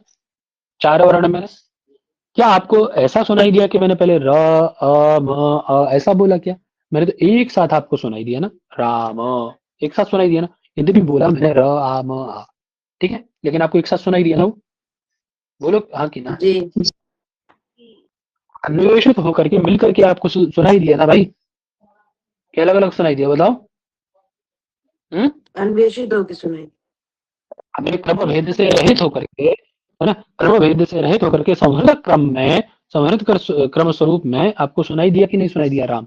चार वर्ण मैंने। क्या आपको ऐसा सुनाई दिया कि मैंने पहले र अ म अ ऐसा बोला? क्या मैंने तो एक साथ आपको सुनाई दिया ना, राम, एक साथ सुनाई दिया ना। यदि भी बोला मैंने र आ म आ, ठीक है, लेकिन आपको एक साथ सुनाई दिया ना वो? बोलो हाँ कि ना? जी अन्वेषित होकर के मिल करके आपको सुनाई दिया ना भाई? क्या अलग अलग सुनाई दिया? बताओ। अन्वेषित होके सुनाई। हमें क्रम भेद से रहित होकर के, है ना, क्रम भेद से रहित होकर के संहृत क्रम में, संहृत क्रम स्वरूप में आपको सुनाई दिया कि नहीं सुनाई दिया? राम,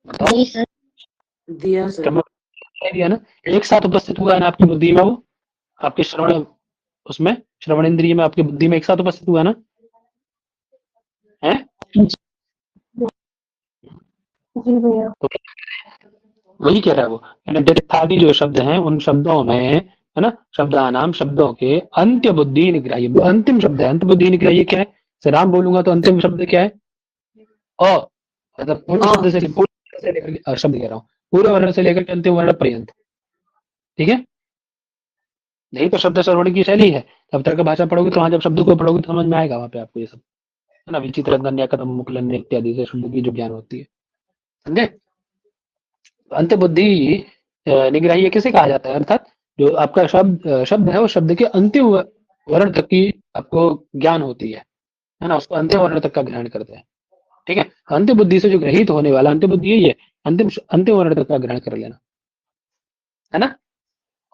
बताओ। जी सर। दिया सर। क्रम सुनाई दिया ना? एक साथ उपस्थित हुआ है ना आपकी बुद्धि में? वो आपके श्रवण, उसमें श्रवण इंद्रिय में, आपकी बुद्धि में एक साथ उपस्थित हुआ ना? है? जी भैया। तो वही कह रहा है वो, दित्थादि जो शब्द हैं उन शब्दों में, है ना, शब्दानाम शब्दों के अंत्य बुद्धि निग्राह्य, वो अंतिम शब्द है। अंत बुद्धि निग्राह्य क्या है? से राम बोलूंगा तो अंतिम शब्द क्या है? अ, मतलब पूर्व शब्द से, पूर्व से लेकर के, शब्द कह रहा हूँ, पूर्व वर्ण से लेकर के अंतिम वर्ण पर्यंत। ठीक है, यही तो शब्द श्रवण की शैली है। जब तक भाषा पढ़ोगे तो वहां जब शब्द को पढ़ोगे तो समझ में आएगा वहां पे आपको ये सब, है ना, विचित्र धन्य कदम मुकलन इत्यादि से शब्द की जो ज्ञान होती है। समझे? अंत बुद्धि निग्राह्य किसे कहा जाता है? अर्थात जो आपका शब्द है, वो शब्द के अंतिम वर्ण तक की आपको ज्ञान होती है ना, उसको अंतिम वर्ण तक का ग्रहण करते हैं। ठीक है, अंतिम बुद्धि से जो ग्रहित होने वाला, अंतिम बुद्धि यही है, अंतिम वर्ण तक का ग्रहण कर लेना, है ना।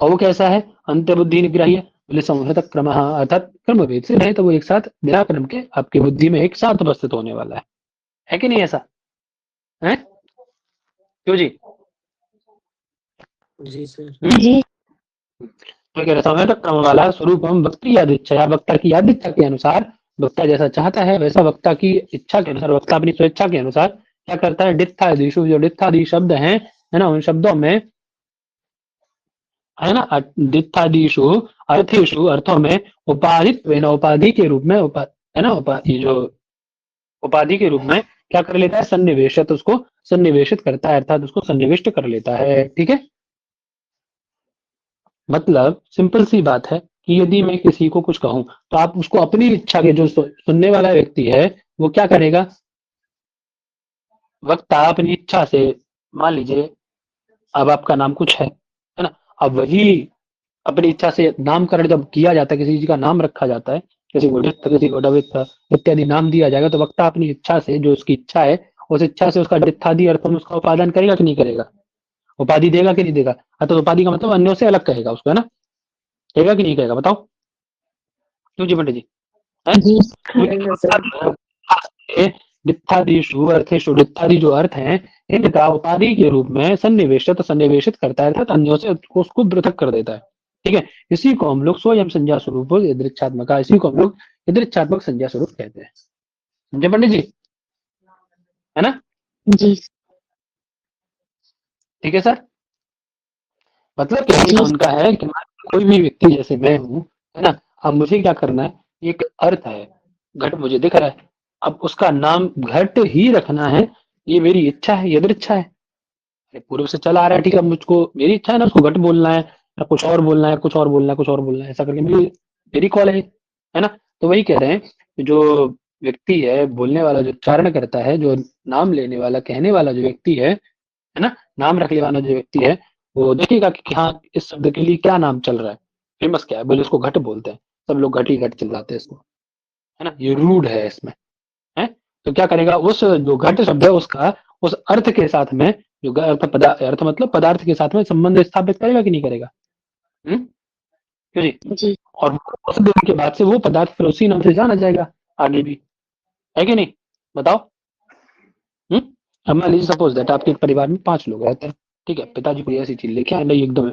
और वो कैसा है अंत्य बुद्धि निग्राह्य? बोले संहृत क्रम, अर्थात क्रम भेद से रहे, तो वो एक साथ बिना क्रम के आपकी बुद्धि में एक साथ उपस्थित होने वाला है कि नहीं? ऐसा है क्यों जी? जी सर। जी तो कह रहा है क्रम वाला स्वरूप हम वक्ता यादृच्छा, वक्ता की यादृच्छा के अनुसार, वक्ता जैसा चाहता है वैसा वक्ता की इच्छा के अनुसार, वक्ता अपनी स्वेच्छा के अनुसार क्या करता है? डित्थादिषु, जो डित्थादि शब्द हैं, है ना, उन शब्दों में, है ना, डित्थादिषु अर्थेषु, अर्थों में, उपाधित्वेन, उपाधि के रूप में, है ना, ये जो उपाधि के रूप में क्या कर लेता है? सन्निवेशित, उसको सन्निवेशित करता है, अर्थात उसको सन्निविष्ट कर लेता है। ठीक है, मतलब सिंपल सी बात है कि यदि मैं किसी को कुछ कहूं तो आप उसको अपनी इच्छा के, जो सुनने वाला व्यक्ति है वो क्या करेगा? वक्ता अपनी इच्छा से, मान लीजिए अब आपका नाम कुछ है ना, अब वही अपनी इच्छा से नामकरण जब किया जाता है, किसी चीज का नाम रखा जाता है, किसी को डित्थ, किसी को डवित्थ इत्यादि नाम दिया जाएगा तो वक्ता अपनी इच्छा से, जो उसकी इच्छा है, उस इच्छा से उसका डित्थादि अर्थ में उसका उपादान करेगा कि नहीं करेगा? उपाधि देगा कि नहीं देगा? तो उपाधि का मतलब अन्यों से अलग कहेगा उसको, है ना? कहेगा कि नहीं कहेगा, बताओ? क्यों जी पंडित जी? है? जी कहेंगे सर। डित्थादिषु अर्थेषु, डित्थादि जो अर्थ हैं, इनका उपाधि के रूप में सन्निवेशित करता है, अर्थात अन्यों से उसको पृथक कर देता है। ठीक है, इसी को हम लोग स्वयं संज्ञा स्वरूप यदृच्छात्मक, इसी को हम लोग यदृच्छात्मक संज्ञा स्वरूप कहते हैं। समझे पंडित जी? है ना? जी ठीक है सर। मतलब कहने का उनका है कि कोई भी व्यक्ति जैसे मैं हूँ, है ना? अब मुझे क्या करना है, एक अर्थ है, घट मुझे दिख रहा है, अब उसका नाम घट ही रखना है, ये मेरी इच्छा है, यदृच्छा है। अरे पूर्व से चला आ रहा है, ठीक है, अब मुझको मेरी इच्छा है ना उसको घट बोलना है, या कुछ और बोलना है, कुछ और बोलना है, कुछ और बोलना है, ऐसा करके मेरी कॉल है ना? तो वही कह रहे हैं कि जो व्यक्ति है, बोलने वाला, जो उच्चारण करता है, जो नाम लेने वाला, कहने वाला जो व्यक्ति है ना, नाम रखने वाला जो व्यक्ति है, वो देखेगा कि हाँ, इस शब्द के लिए क्या नाम चल रहा है, फेमस क्या है, बोले उसको घट बोलते हैं, सब लोग घट ही घट चिल्लाते हैं इसको, है ना? ये रूढ़ है इसमें, है? तो क्या करेगा, उस जो घट शब्द है उसका उस अर्थ के साथ में, जो अर्थ मतलब पदार्थ के साथ में संबंध स्थापित करेगा कि नहीं करेगा? क्यों जी? जी और उस दिन के बाद से वो पदार्थ फिर उसी नाम से जाना जाएगा आगे भी, है कि नहीं? बताओ। हम्म अब मान लीजिए सपोज दैट आपके परिवार में 5 लोग रहते हैं, ठीक है, पिताजी कोई ऐसी चीज लेके आए, नहीं एकदम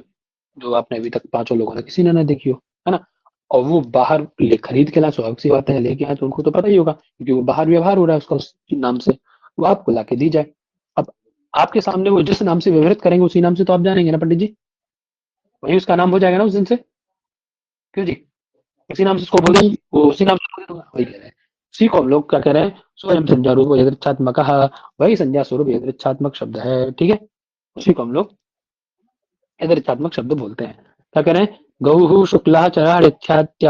जो आपने अभी तक 5 लोगों ने किसी ने ना देखी हो, है ना? और वो बाहर खरीद के लाए, स्वाभाविक सी बात है, लेके आए तो उनको तो पता ही होगा, क्योंकि वो बाहर व्यवहार हो रहा है उसका उस नाम से, वो आपको लाके दी जाए। अब आपके सामने वो जिस नाम से व्यवहारित करेंगे उसी नाम से तो आप जानेंगे ना पंडित जी, वही उसका नाम हो जाएगा ना उस दिन से। क्यों जी? उसी नाम से उसको बोल जी वो उसी नाम से बोल दूंगा, वही कह रहे हैं। उसी को हम लोग क्या कह रहे हैं, स्वयं संज्ञा रूप यदृच्छात्मक, वही संज्ञा स्वरूप यदृच्छात्मक शब्द है, ठीक है? उसी को हम लोग यदृच्छात्मक शब्द बोलते हैं। क्या कह रहे हैं, गौः शुक्लः चराढ़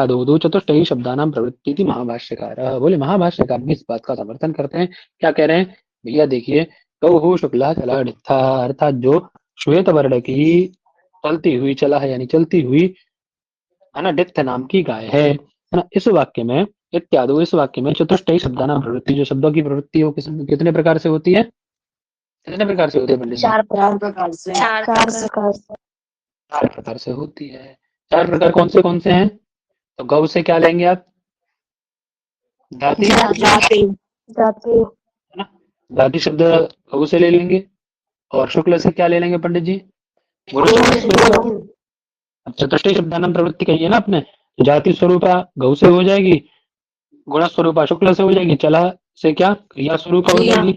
दो चतुष्टयी शब्दानां प्रवृत्ति थी महाभाष्यकार। बोले महाभाष्यकार भी इस बात का समर्थन करते हैं। क्या कह रहे हैं भैया, देखिए, गौः शुक्लः चराढ़, अर्थात जो श्वेत वर्ण की चलती हुई, चला है यानी चलती हुई, है ना, डित्थ नाम की गाय है ना? इस वाक्य में इत्यादि, इस वाक्य में चतुष्टयी शब्दानां प्रवृत्ति, जो शब्दों की प्रवृत्ति है वो कितने प्रकार से होती है? कितने प्रकार से होती है पंडित जी? 4 4 प्रकार से। प्रकार से। 4 प्रकार से होती है। 4 प्रकार कौन से हैं? तो गौ से क्या लेंगे आप? जाति, जाति। जाति है ना? जाति शब्द गौ से ले लेंगे। और शुक्ल से क्या ले लेंगे पंडित जी? गुण स्वरूप। चतुष्टय शब्दानाम प्रवृत्ति कही है ना आपने, तो जाति स्वरूपा गौ से हो जाएगी, गुण स्वरूपा शुक्ल से हो जाएगी, चला से क्या क्रिया स्वरूपा हो जाएगी,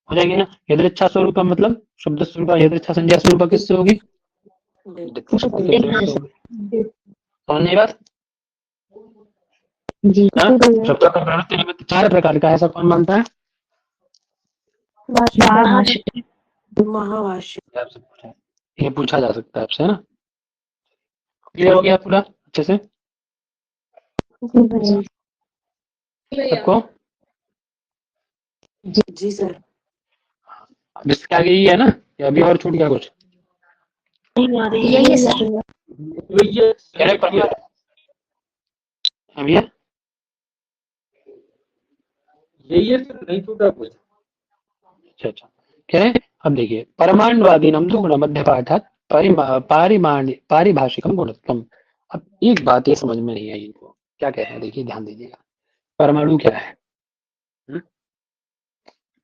हो जाएगी ना? यदृच्छा स्वरूपा मतलब शब्द स्वरूपा, यदृच्छा संज्ञा स्वरूपा किससे होगी? समझ बात? जी हाँ? शब्द का प्रवृत्ति निमित्त 4 प्रकार का, ऐसा कौन मानता है? महाभाष्य महाभाष्य। आपसे पूछा है। ये पूछा जा सकता है आपसे, है ना? क्लियर हो गया पूरा अच्छे से सबको? जी सर। अब इसके आगे ही है ना, या अभी और छूट गया कुछ? यही है सर। करेक्ट है भैया, यही है सर, नहीं छूटा कुछ? अच्छा, कह रहे हैं अब देखिए, परमाणुवादीनम तो गुण मध्य पाठात पारिभाषिकम गुणत्वम। अब एक बात ये समझ में नहीं आई इनको, क्या कह रहे हैं, देखिए ध्यान दीजिएगा। परमाणु क्या है?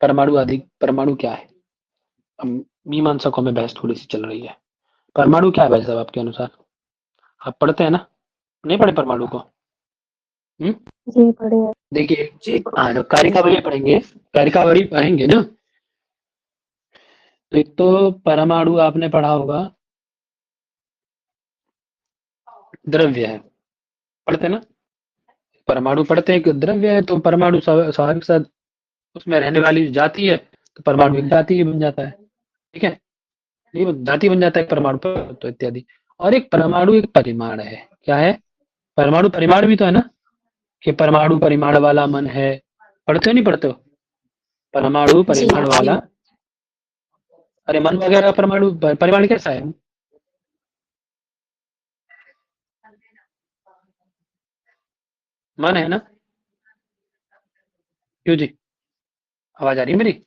परमाणु क्या है? अब मीमांसकों में बहस थोड़ी सी चल रही है। परमाणु क्या है भाई साहब आपके अनुसार? आप पढ़ते हैं ना, नहीं पढ़े परमाणु को? जी पढ़े देखिए, जी हाँ, जब कारिकावली पढ़ेंगे, कारिकावली पढ़ेंगे ना, तो एक तो परमाणु आपने पढ़ा होगा द्रव्य है, पढ़ते ना? परमाणु पढ़ते हैं कि द्रव्य है, तो परमाणु स्वाभाविक साथ उसमें रहने वाली जाति है, तो परमाणु एक जाति ही बन जाता है, ठीक है? नहीं, वो जाति बन जाता है परमाणु पर, तो इत्यादि। और एक परमाणु एक परिमाण है, क्या है? परमाणु परिमाण भी तो है ना, कि परमाणु परिमाण वाला मन है, पढ़ते हो नहीं पढ़ते हो? परमाणु परिमाण वाला, अरे मन वगैरह परमाणु परिमाण कैसा है? मन है ना? क्यों जी, आवाज आ रही है मेरी?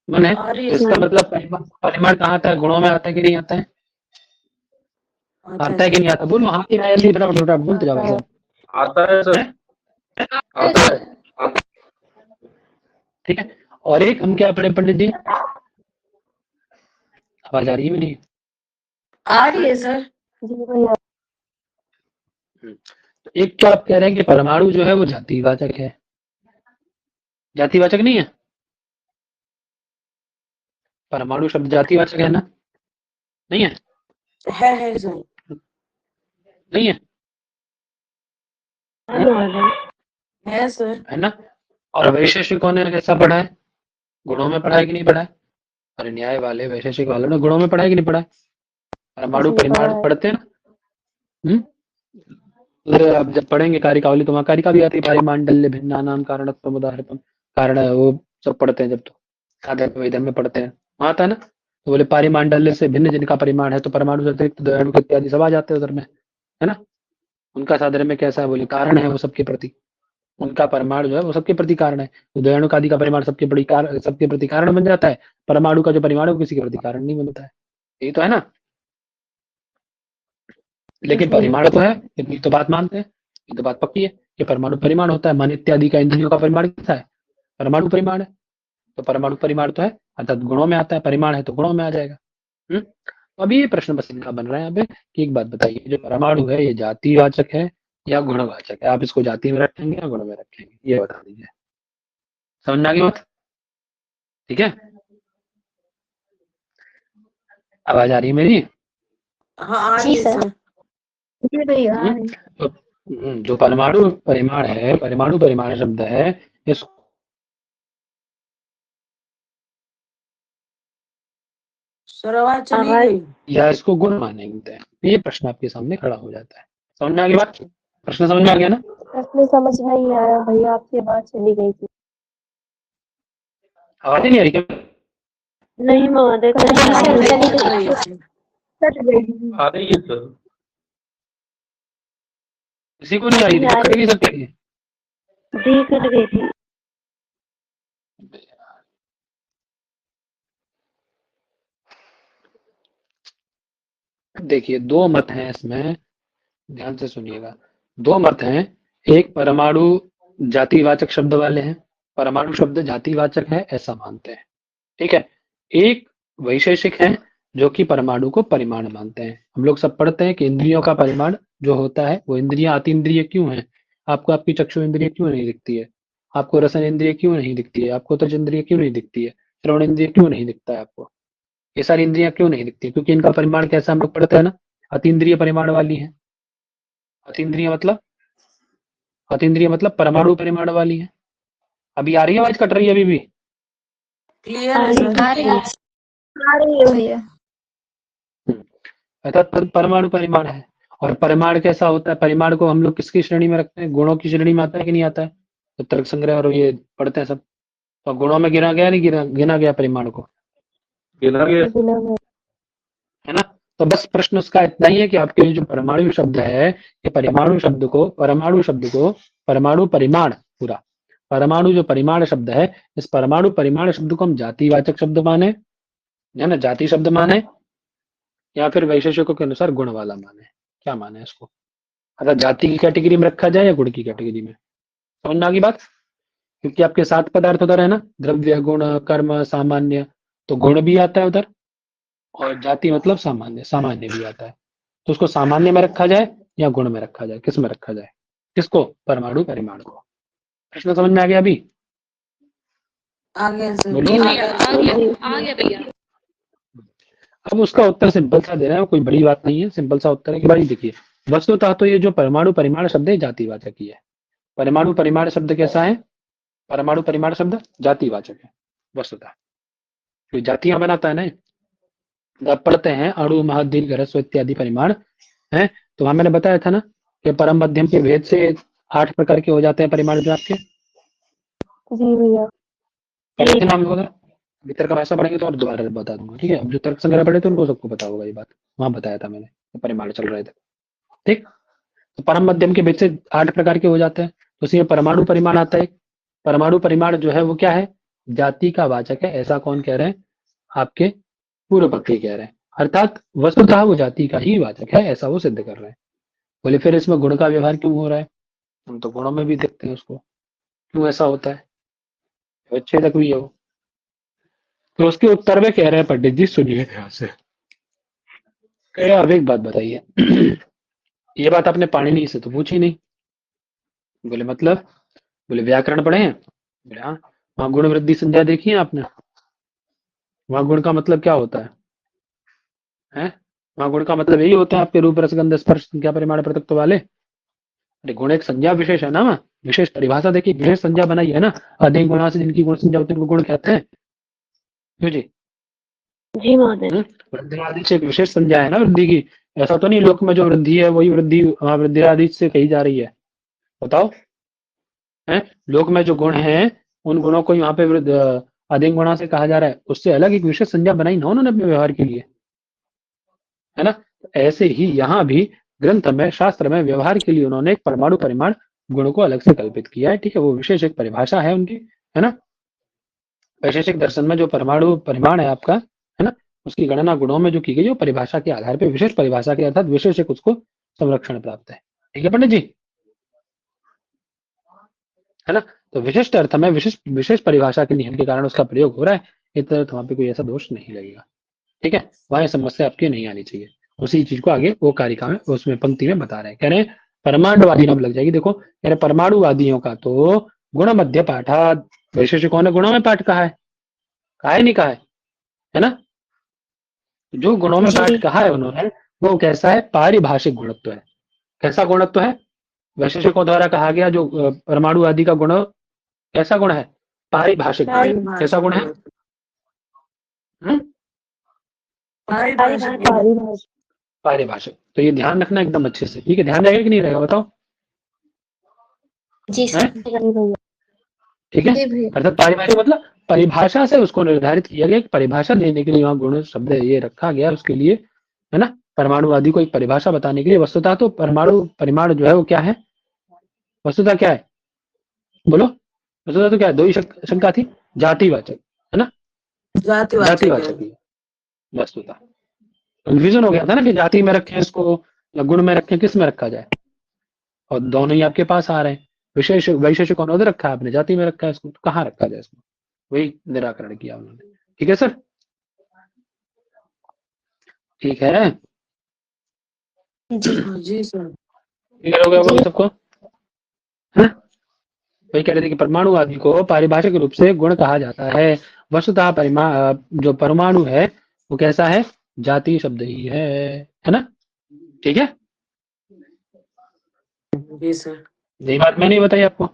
मन है, आ रही तो है इसका सर। मतलब परिमाण कहाँ आता है? गुणों में आता है कि नहीं आता है? आता आता है कि सर। नहीं आता? बोलो हाँ कि ना, जल्दी फटाफट फटाफट बोलते जाओ भाई साहब। आता है सर। आता है, ठीक है। और एक हम क्या पढ़े पंडित जी? आवाज आ रही है मेरी? आ रही है सर। जी भैया। तो एक तो आप कह रहे हैं कि परमाणु जो है वो जातिवाचक है, जातिवाचक नहीं है? परमाणु शब्द जातिवाचक है ना? नहीं है? है सर। नहीं है? हाँ महोदय। है सर। है ना? और वैशेषिकों ने कैसा पढ़ा है? गुणों में पढ़ा है कि नहीं पढ़ा है? अरे न्याय वाले वैशेषिक वालों ने गुणों में पढ़ा है कि नहीं पढ़ा है? परमाणु जी परिमाण पढ़ा है। पढ़ते हैं ना? फिर अब जब पढ़ेंगे कारिकावली, तो वहाँ कारिका भी आती है, पारिमांडल्य भिन्ना नाम कारणत्व उदाहरणत्व, कारण है वो सब पढ़ते हैं जब, तो साधन वेदन में पढ़ते हैं, वहाँ आता है ना। तो बोले पारिमांडल्य से भिन्न जिनका परिमाण है, तो परमाणु से अतिरिक्त द्वैणुक इत्यादि सब आ जाते हैं उधर में, है ना। उनका साधन में कैसा है? बोले कारण है वो सबके प्रति, उनका परमाणु जो है वो सबके प्रति कारण है। तो द्वैणुक आदि का परिमाण सबके प्रति कारण बन जाता है। परमाणु का जो परिमाण है वो किसी के प्रति कारण नहीं बनता है। यही तो है ना। लेकिन जी परिमाण तो है, इतनी तो बात मानते हैं, ये तो बात पक्की है कि परमाणु परिमाण होता है। मन इत्यादि का इंद्रियों का परिमाण कैसा है? परमाणु परिमाण है। तो परमाणु परिमाण तो है, अर्थात गुणों में आता है, परिमाण है तो गुणों में आ जाएगा। तो अभी ये प्रश्न बस इनका बन रहा है यहाँ पे कि एक बात बताइए, जो परमाणु है ये जातिवाचक है या गुणवाचक है? आप इसको जाति में रखेंगे या गुण में रखेंगे, ये बता दीजिए। समझ में आ गई बात? ठीक है, आवाज आ रही है मेरी? हाँ आ रही जी है सर। सर। जी भैया आ हम्म, रही। तो जो परमाणु परिमाण है, परमाणु परिमाण शब्द है, इस सर आवाज चली आवाज गई। या इसको गुण मानेंगे? ये प्रश्न आपके सामने खड़ा हो जाता है। समझ में आ गई बात? प्रश्न समझ में आ गया ना? प्रश्न समझ नहीं आया भैया, आपकी आवाज चली गई थी। आवाज नहीं आ रही क्या? नहीं महोदय नहीं कहीं आ सर, रही चली चल रही गई। है। कट गई। आ रही है सर। किसी को नहीं आ रही थी, आ कट रही गई सबके लिए? जी कट गई थी। देखिए दो मत हैं इसमें, ध्यान से सुनिएगा। दो मत हैं। एक परमाणु जातिवाचक शब्द वाले हैं, परमाणु शब्द जातिवाचक है ऐसा मानते हैं, ठीक है। एक वैशेषिक है जो कि परमाणु को परिमाण मानते हैं। हम लोग सब पढ़ते हैं कि इंद्रियों का परिमाण जो होता है वो इंद्रियां अतीन्द्रिय क्यों है? आपको आपकी चक्षु इंद्रिय क्यों नहीं दिखती है? आपको रसन इंद्रिय क्यों नहीं दिखती है? आपको त्वच इंद्रिय क्यों नहीं दिखती है? श्रवण इंद्रिय क्यों नहीं दिखता है आपको? ये सारी इंद्रियां क्यों नहीं दिखती? क्योंकि इनका परिमाण कैसा हम लोग पढ़ते हैं ना, अतीन्द्रिय परिमाण वाली है। अतीन्द्रिय मतलब, अतीन्द्रिय मतलब परमाणु परिमाण वाली है। अभी आ रही है आवाज? कट रही है अभी भी? क्लियर है सर। आ रही है आ रही है। भैया। अर्थात परमाणु परिमाण है। और परिमाण कैसा होता है? परिमाण को हम लोग किसकी श्रेणी में रखते हैं? गुणों की श्रेणी में आता है कि नहीं आता है? तो तर्क संग्रह और ये पढ़ते हैं सब, तो गुणों में गिना गया नहीं, गिना गया परिमाण को, गिना गया। बिना में। है ना। तो बस प्रश्न उसका इतना ही है कि आपके लिए जो परमाणु शब्द है, ये परमाणु शब्द को, परमाणु परिमाण पूरा, परमाणु जो परिमाण शब्द है, इस परमाणु परिमाण शब्द को हम जातिवाचक शब्द माने, है ना, जाति शब्द माने, या फिर वैशेषिकों के अनुसार गुण वाला माने। क्या माने इसको? अगर जाति की कैटेगरी में रखा जाए या गुण की कैटेगरी में? समझ में आ गई बात? क्योंकि आपके 7 पदार्थ उधर है ना, द्रव्य गुण कर्म सामान्य, तो गुण भी आता है उधर, और जाति मतलब सामान्य, सामान्य भी आता है। तो उसको सामान्य में रखा जाए या गुण में रखा जाए? किस में रखा जाए? किसको? परमाणु परिमाण को। प्रश्न समझ में आ गया अभी? आ गया सर। बोलो। जी भैया आ गया भैया। अब उसका उत्तर सिंपल सा देना है, कोई बड़ी बात नहीं है, सिंपल सा उत्तर है कि भाई देखिए, वस्तुतः तो ये जो परमाणु परिमाण शब्द है जातिवाचक ही है। परमाणु परिमाण शब्द कैसा है? परमाणु परिमाण शब्द जातिवाचक है वस्तुतः, तो जातियां बनाता है ना। जब आप पढ़ते हैं अणु महदीर्घ ह्रस्व इत्यादि परिमाण है, तो वहां मैंने बताया था ना कि परम मध्यम के भेद से 8 प्रकार के हो जाते हैं परिमाण जो आपके, जी भैया। पढ़े थे ना हम लोग? भीतर का भाषा पढ़ेंगे तो और दोबारा बता दूंगा, ठीक है। अब जो तर्क संग्रह पढ़े थे उनको सबको पता होगा ये बात, वहां बताया था मैंने, तो परिमाण चल रहे थे, ठीक। तो परम मध्यम के भेद से 8 प्रकार के हो जाते हैं। तो इसमें परमाणु परिमाण आता है। परमाणु परिमाण जो है वो क्या है, जाति का वाचक है, ऐसा कौन कह रहे हैं, आपके पूर्व पक्षी कह रहे हैं। अर्थात वस्तुतः वो जाति का ही वाचक है, ऐसा वो सिद्ध कर रहे हैं। बोले फिर इसमें गुण का व्यवहार क्यों हो रहा है, हम तो गुणों में भी देखते हैं उसको, क्यों ऐसा होता है, अच्छे तक भी है वो। तो उसके उत्तर में कह रहे हैं पंडित जी, सुनिए ध्यान से। कह रहे हैं, अब एक बात बताइए, ये बात आपने पाणिनि से तो पूछी नहीं। बोले मतलब, बोले व्याकरण पढ़े हैं, बोले हाँ। वहां गुण वृद्धि संज्ञा देखी है आपने, वहां गुण का मतलब क्या होता है? वहां गुण का मतलब यही होता है आपके रूप रसगंध स्पर्श संज्ञा परिमाण पृथक्त्व वाले। अरे गुण एक संज्ञा विशेष है ना, वहाँ विशेष परिभाषा देखिए, विशेष संज्ञा बनाई है ना, अधिक गुणा से जिनकी गुण संज्ञा होती है उनको गुण कहते हैं, क्यों जी? जी महोदय। वृद्धि आदि से एक विशेष संज्ञा है ना वृद्धि की। ऐसा तो नहीं लोक में जो वृद्धि है वही वृद्धि वहाँ वृद्धि आदि से कही जा रही है, बताओ है? लोक में जो गुण है उन गुणों को यहाँ पे अधिक गुणा से कहा जा रहा है, उससे अलग एक विशेष संज्ञा बनाई ना उन्होंने अपने व्यवहार के लिए, है ना। ऐसे ही यहाँ भी ग्रंथ में, शास्त्र में व्यवहार के लिए उन्होंने एक परमाणु परिमाण गुण को अलग से कल्पित किया है, ठीक है, वो विशेष एक परिभाषा है उनकी, है ना। वैशेषिक दर्शन में जो परमाणु परिमाण है आपका, है ना, उसकी गणना गुणों में जो की गई है वो परिभाषा के आधार पर, विशेष परिभाषा के अर्थात विशेष एक उसको संरक्षण प्राप्त है, ठीक है पंडित जी, है ना। तो विशिष्ट अर्थ में विशेष विशेष परिभाषा के नियम के कारण उसका प्रयोग हो रहा है, इतना तो वहां पे कोई ऐसा दोष नहीं लगेगा, ठीक है। वहां समस्या आपकी नहीं आनी चाहिए। उसी चीज को आगे वो कारिका में उसमें पंक्ति में बता रहे हैं, कह रहे हैं परमाणुवादी नाम लग जाएगी, देखो कह रहे परमाणुवादियों का तो गुण मध्य पाठा, विशेष कौन है, गुणों में पाठ कहा है नहीं कहा है ना। जो गुणों में पाठ कहा है उन्होंने वो कैसा है, पारिभाषिक गुणत्व है। कैसा गुणत्व है, वैशेषिकों द्वारा कहा गया जो परमाणु आदि का गुण कैसा गुण है, पारिभाषिक गुण। कैसा गुण है, पारिभाषिक। तो ये ध्यान रखना एकदम अच्छे से, ठीक है, ध्यान रहेगा कि नहीं रहेगा बताओ, जी सर। ठीक है। अर्थात पारिभाषिक मतलब परिभाषा से उसको निर्धारित किया गया, परिभाषा देने के लिए वहां गुण शब्द ये रखा गया उसके लिए, है ना। परमाणुवादी को एक परिभाषा बताने के लिए, वस्तुतः तो परमाणु परिमाण जो है वो क्या है, वस्तुतः क्या है, बोलो, वस्तुतः तो क्या है, दो ही शंका थी, जातिवाचक, है ना, जातिवाचक ही वस्तुतः। कंफ्यूजन हो गया था ना कि जाति में रखें इसको या गुण में रखें, किस में रखा जाए, और दोनों ही आपके पास आ रहे हैं। विशेष वैशेषिक कौन उधर रखा है आपने, जाति में रखा है इसको, तो कहाँ रखा जाए इसको, वही निराकरण किया उन्होंने, ठीक है सर, ठीक है जी सर। क्लियर हो गया होगा सबको, है ना। वही कह रहे थे कि परमाणु आदि को पारिभाषिक रूप से गुण कहा जाता है, वस्तुतः जो परमाणु है वो कैसा है, जाति शब्द ही है ना, ठीक है। जी सर। यही बात मैंने ही बताई आपको,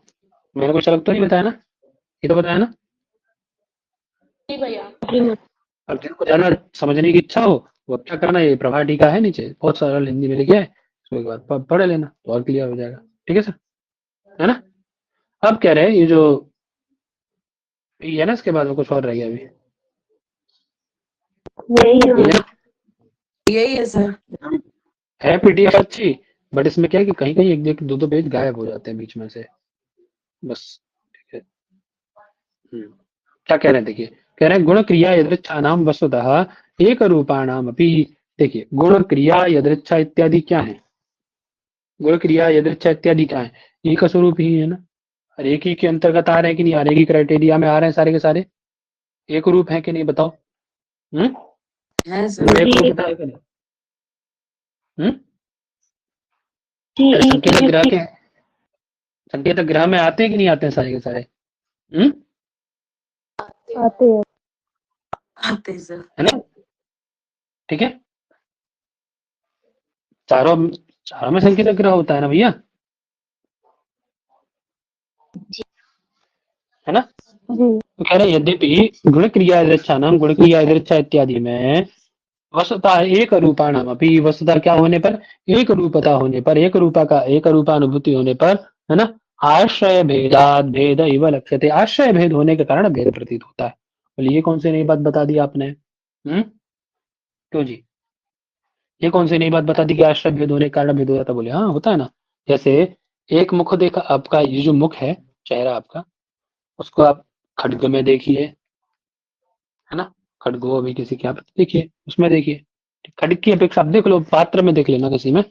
मैंने कुछ अलग तो नहीं बताया ना, ये तो बताया ना। जी भैया। अब जिनको जाना समझने की इच्छा हो वो क्या करना, ये प्रभा टीका है नीचे, बहुत सारा हिंदी में लिखा है, उसके बाद पढ़ लेना तो और क्लियर हो जाएगा, ठीक है सर, है ना। अब कह रहे हैं ये जो है ना, इसके बाद में कुछ और रह गया अभी, यही है सर। है पीडीएफ अच्छी, बट इसमें क्या है कि कहीं कहीं एक दो दो पेज गायब हो जाते हैं बीच में से, बस, ठीक है। क्या कह रहे हैं देखिए, कह रहे हैं गुण क्रिया यदृच्छा नाम वस्तुतः एक रूपाणाम अपि। देखिए गुण क्रिया यदृच्छा इत्यादि क्या है, गुण क्रिया यदृच्छा इत्यादि क्या है, एक स्वरूप ही है ना, और एक ही के अंतर्गत आ रहे हैं कि नहीं आ रहे, एक ही क्राइटेरिया में आ रहे हैं सारे के सारे, एक रूप है कि नहीं बताओ, है सर। एक रूप है कि नहीं, संकेत ग्रह में आते हैं कि नहीं आते हैं सारे के सारे, आते हैं सर, है ना, ठीक है। चारों चारों में संकेत ग्रह होता है ना भैया, है ना। तो कह रहे यद्यपि गुण क्रिया यदृच्छा नाम, गुण क्रिया यदृच्छा इत्यादि में वस्तुतः एक रूपाणाम अपि, वस्तुतः क्या होने पर, एक रूपता होने पर, एक रूपानुभूति होने पर, है ना, आश्रय भेदाद भेद इव लक्ष्यते, आश्रय भेद होने के कारण भेद प्रतीत होता है। बोलिए ये कौन सी नई बात बता दी आपने, क्यों जी, ये कौन सी नई बात बता दी कि आश्रय भेद होने के कारण भेद हो जाता, बोले हाँ होता है ना। जैसे एक मुख देखा आपका, ये जो मुख है चेहरा आपका, उसको आप खड्ग में देखिए, है ना, खड्गो अभी किसी के आप देखिए, उसमें देखिए। खड्ग की अपेक्षा आप देख लो, पात्र में देख लेना किसी में।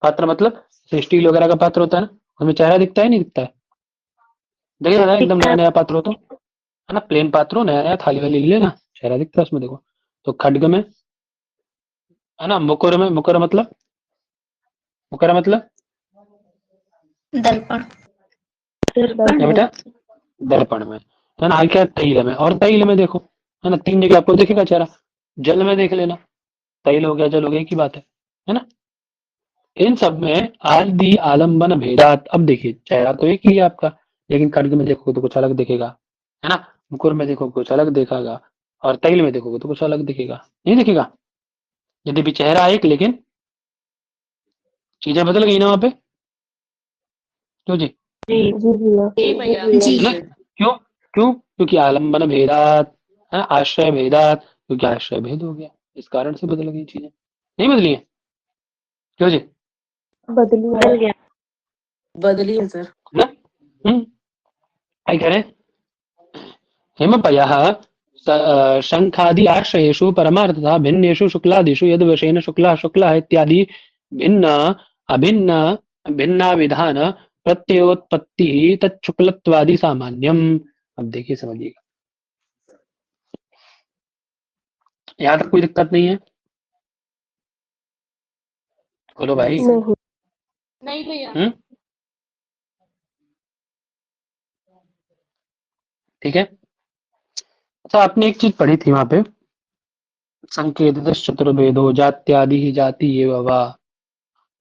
पात्र मतलब स्टील वगैरह का पात्र होता है ना, उसमें चेहरा दिखता है नहीं दिखता है? देखिए ना, एकदम दिखता नया है। नया पात्र हो तो, है ना, प्लेन पात्र हो, नया नया थाली वाली ले लेना, चेहरा दिखता है उसमें, देखो। तो खड्ग में, है ना, मुकुर में, मुकुर मतलब, मुकुर मतलब दर्पण। दर्पण क्या है। बेटा? दर्पण में, है ना। और क्या? तैल में, और तैल में देखो, है ना, 3 जगह आपको दिखेगा चेहरा। जल में देख लेना, तैल हो गया, जल हो गया, एक ही बात है ना। इन सब में आदि आलम्बन भेदात, अब देखिए चेहरा तो एक ही है आपका, लेकिन खड्ग में देखोगे तो कुछ अलग दिखेगा, है ना, मुकुर में देखोगे कुछ अलग दिखेगा, और तैल में देखोगे तो कुछ अलग दिखेगा, नहीं दिखेगा? यदि भी चेहरा एक, लेकिन चीजें बदल गई ना वहां पे, क्यों जी? जी। जी भैया। जी भैया। जी। ना, क्यों? क्यों? क्योंकि आलम्बन भेदात, है ना, आश्रय भेदात, क्योंकि आश्रय भेद हो गया, इस कारण से बदल गई चीजें, नहीं बदली है? क्यों जी? बदली है। बदल गया। बदली है सर। है ना? क्या कह रहे हैं? हिमपयः शंखादि आश्रयेषु परमार्थतः भिन्नेषु शुक्लादिषु यद्वशेन शुक्लः शुक्लः इत्यादि भिन्न अभिन्न भिन्नाविधान प्रत्ययोत्पत्तिः तच्छुक्लत्वादि सामान्यम। अब देखिए, समझिएगा, यहाँ तक कोई दिक्कत नहीं है? बोलो भाई। नहीं। नहीं भैया। ठीक है। अच्छा, आपने एक चीज पढ़ी थी वहां पे, संकेत चतुर्भेदो जात्यादि ही जाति एव वा,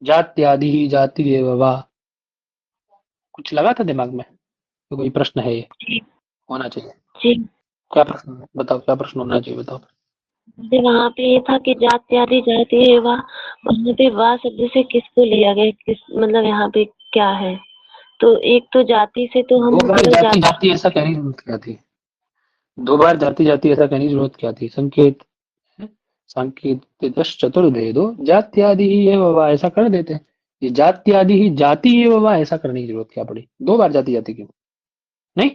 जात्यादि ही जाति एव वा, कुछ लगा था दिमाग में? तो कोई प्रश्न है, ये जी। होना चाहिए। जी। क्या प्रश्न है? बताओ, क्या प्रश्न होना चाहिए, बताओ। जैसे वहाँ पे ये था कि जात्यादि जाति है वाह, वहाँ पे वाह शब्द से किसको लिया गया, किस मतलब यहाँ पे क्या है? तो एक तो जाति से तो हम दो बार केवल जाति जाति। जाति ऐसा कहने की जरूरत क्या थी? दो बार जाति जाति ऐसा कहने की जरूरत क्या थी? संकेत है? संकेत चतुर्भेदो जात्यादि ही एव वा, ऐसा कर देते। ये जात्यादि ही जाति एव वा, ऐसा करने की जरूरत क्या पड़ी? दो बार जाति जाति क्यों? नहीं,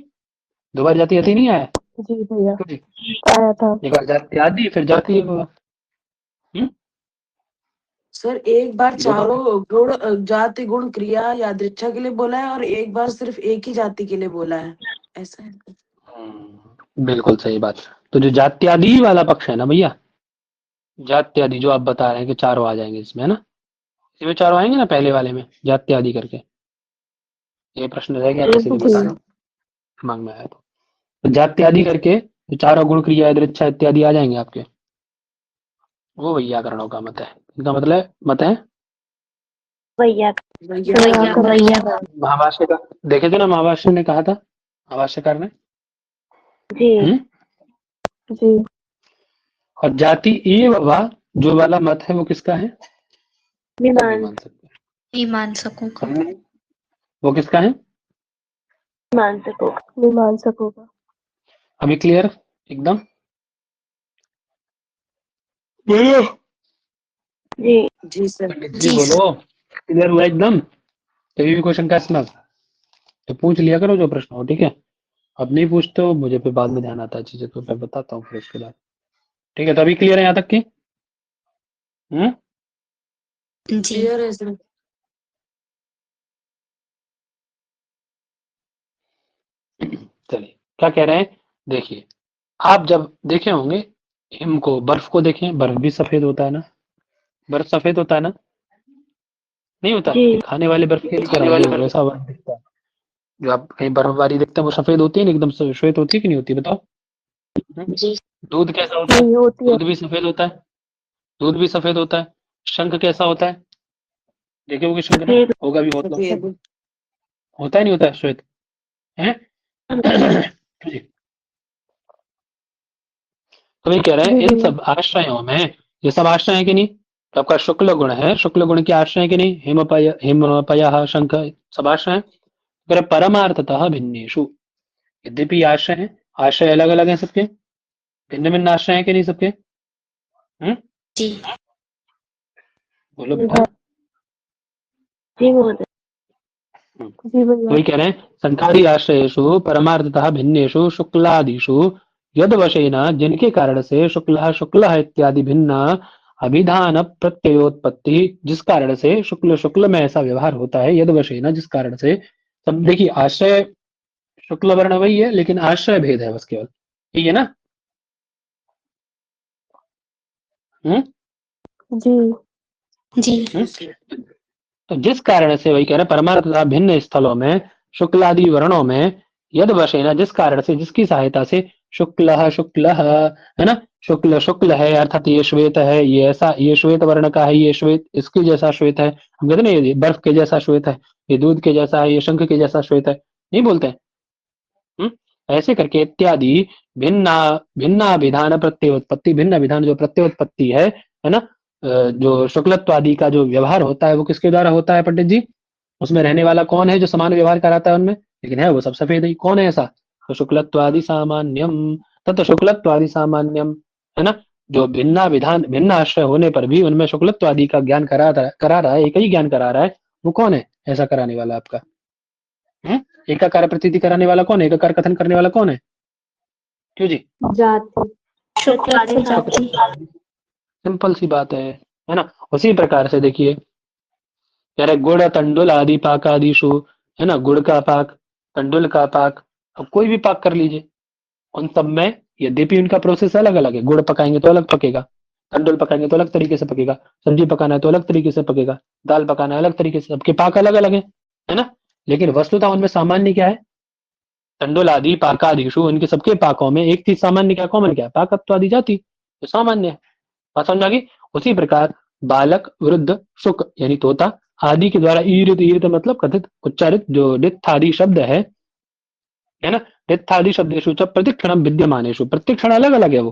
दो बार जाति जाति नहीं आया? जी भैया क्यों जी? आया था। एक बार जात्यादि, फिर जाति एव वा। सर एक बार दो बार। चारों गुण जाति गुण क्रिया यादृच्छा के लिए बोला है और एक बार सिर्फ एक ही जाति के लिए बोला है, ऐसा है। बिल्कुल सही बात। तो जो जात्यादि वाला पक्ष है ना भैया, जात्यादि जो आप बता रहे हैं कि चारों आ जाएंगे इसमें, है ना, इसमें चारों आएंगे ना, पहले वाले में जात्यादि करके, ये प्रश्न रह गया किसी को जी। बताना, दिमाग में आया तो जात्यादि करके जो चारों गुण क्रिया इच्छा इत्यादि आ जाएंगे आपके, वो वैयाकरणों का मत है। इनका मतलब मत है भैया। भैया। महाभाष्य का। देखे थे ना, महाभाष्य ने कहा था, महाभाष्यकार ने। जी। हम्म? जी। और जाति एव वा जो वाला मत है, वो किसका है? विमान। मीमांसक का। मीमांसकों का। वो किसका है? मीमांसकों का। मीमांसकों का। अभी क्लियर एकदम? बोलो जी। जी सर। पंडित जी, जी सर। बोलो, क्लियर हुआ एकदम? कभी भी क्वेश्चन का इसमें तो पूछ लिया करो जो प्रश्न हो, ठीक है? अब नहीं पूछते हो, मुझे फिर बाद में ध्यान आता है चीजें, तो मैं बताता हूँ फिर उसके बाद। ठीक है, तो अभी क्लियर है यहाँ तक की? जी। क्लियर है सर। चलिए, क्या कह रहे हैं? देखिए, आप जब देखे होंगे हिम को, बर्फ को देखें, बर्फ भी सफेद होता है ना, बर्फ सफेद होता है ना, नहीं होता? जी। ये खाने वाले बर्फ की तरह जो वैसा बर्फ दिखता है, जो आप कहीं बर्फबारी देखते हैं, वो सफेद होती है ना, एकदम श्वेत होती है कि नहीं होती, बताओ? हम्म? जी। दूध कैसा होता है? नहीं होती है। दूध भी सफेद होता है, दूध भी सफेद होता है। शंख कैसा होता है? देखे होगे शंख ना, सफेद। होगा भी बहुत लोग, सफेद। होता है नहीं होता है श्वेत है? जी। तो ये कह रहे हैं, जी इन भैया। सब आश्रयों में, ये सब आश्रय है कि नहीं? तो आपका शुक्ल गुण है, शुक्ल गुण के आश्रय है कि नहीं? हिमपय शंख, सब आश्रय है। कह रहे परमार्थतः भिन्नेषु, यद्यपि आश्रय है, आश्रय अलग अलग है सबके, भिन्न भिन्न आश्रय है कि नहीं सबके? जी। बोलो बेटा। जी महोदय। जी भैया। वही कह रहे हैं, संखादि आश्रयेषु परमार्थतः भिन्नेषु शुक्लादिषु यद वशेन, जिनके कारण से शुक्ल शुक्ल इत्यादि भिन्न अभिधान प्रत्ययोत्पत्ति, जिस कारण से शुक्ल शुक्ल में ऐसा व्यवहार होता है, यद वशेन, जिस कारण से। सब देखिए, आश्रय शुक्ल वर्ण वही है, लेकिन आश्रय भेद है बस केवल, ठीक है ना। हम्म जी जी। तो जिस कारण से, वही कह रहे हैं, परमार्थ तथा भिन्न स्थलों में शुक्लादि वर्णों में यद वशेन, जिस कारण से, जिसकी सहायता से, शुक्ल शुक्ल है ना, शुक्ल शुक्ल है, अर्थात ये श्वेत है, ये ऐसा, ये श्वेत वर्ण का है, ये श्वेत इसके जैसा श्वेत है, हम कहते हैं ना, ये बर्फ के जैसा श्वेत है, ये दूध के जैसा है, ये शंख के जैसा श्वेत है, नहीं बोलते हैं। ऐसे करके इत्यादि भिन्ना भिन्ना विधान प्रत्योत्पत्ति, भिन्न विधान जो प्रत्योत्पत्ति है ना, जो शुक्लत्वादि का जो व्यवहार होता है वो किसके द्वारा होता है पंडित जी? उसमें रहने वाला कौन है जो समान व्यवहार कराता है उनमें? लेकिन है वो सब सफेद ही, कौन है ऐसा? तो शुक्लत्वादि सामान्यम, तत् शुक्लत्वादि सामान्यम, है ना, जो भिन्ना विधान भिन्न आश्रय होने पर भी उनमें शुक्लत्वादि का ज्ञान करा रहा है, एक ही ज्ञान करा रहा है, वो कौन है ऐसा कराने वाला आपका? एकाकार प्रतीति कराने वाला कौन है? एकाकार कथन करने वाला कौन है? क्यों जी? जाति। शुक्ल से जाति। सिंपल सी बात है ना। उसी प्रकार से देखिए, कह रहे गुड़ तंडुल आदि पाक आदिशु, है ना, गुड़ का पाक, तंडुल का पाक, अब कोई भी पाक कर लीजिए, उन सब में यद्यपि उनका प्रोसेस अलग अलग है, गुड़ पकाएंगे तो अलग पकेगा, तंडुल पकाएंगे तो अलग तरीके से पकेगा, सब्जी पकाना है तो अलग तरीके से पकेगा, दाल पकाना है अलग तरीके से, सबके पाक अलग अलग है ना। लेकिन वस्तुतः उनमें सामान्य क्या है? तंडुल आदि पाकादिशु, इनके सबके पाकों में एक चीज सामान्य क्या, कॉमन क्या है? पाकत्व आदि जाति, तो सामान्य है। बात समझ आ गई? उसी प्रकार बालक, वृद्ध, शुक यानी तोता आदि के द्वारा ईरित, ईरित मतलब कथित उच्चारित जो डित्थादि शब्द है ना, डित्थादि शब्देषु च प्रतिक्षणम विद्यमानेषु, प्रतिक्षण अलग अलग है वो,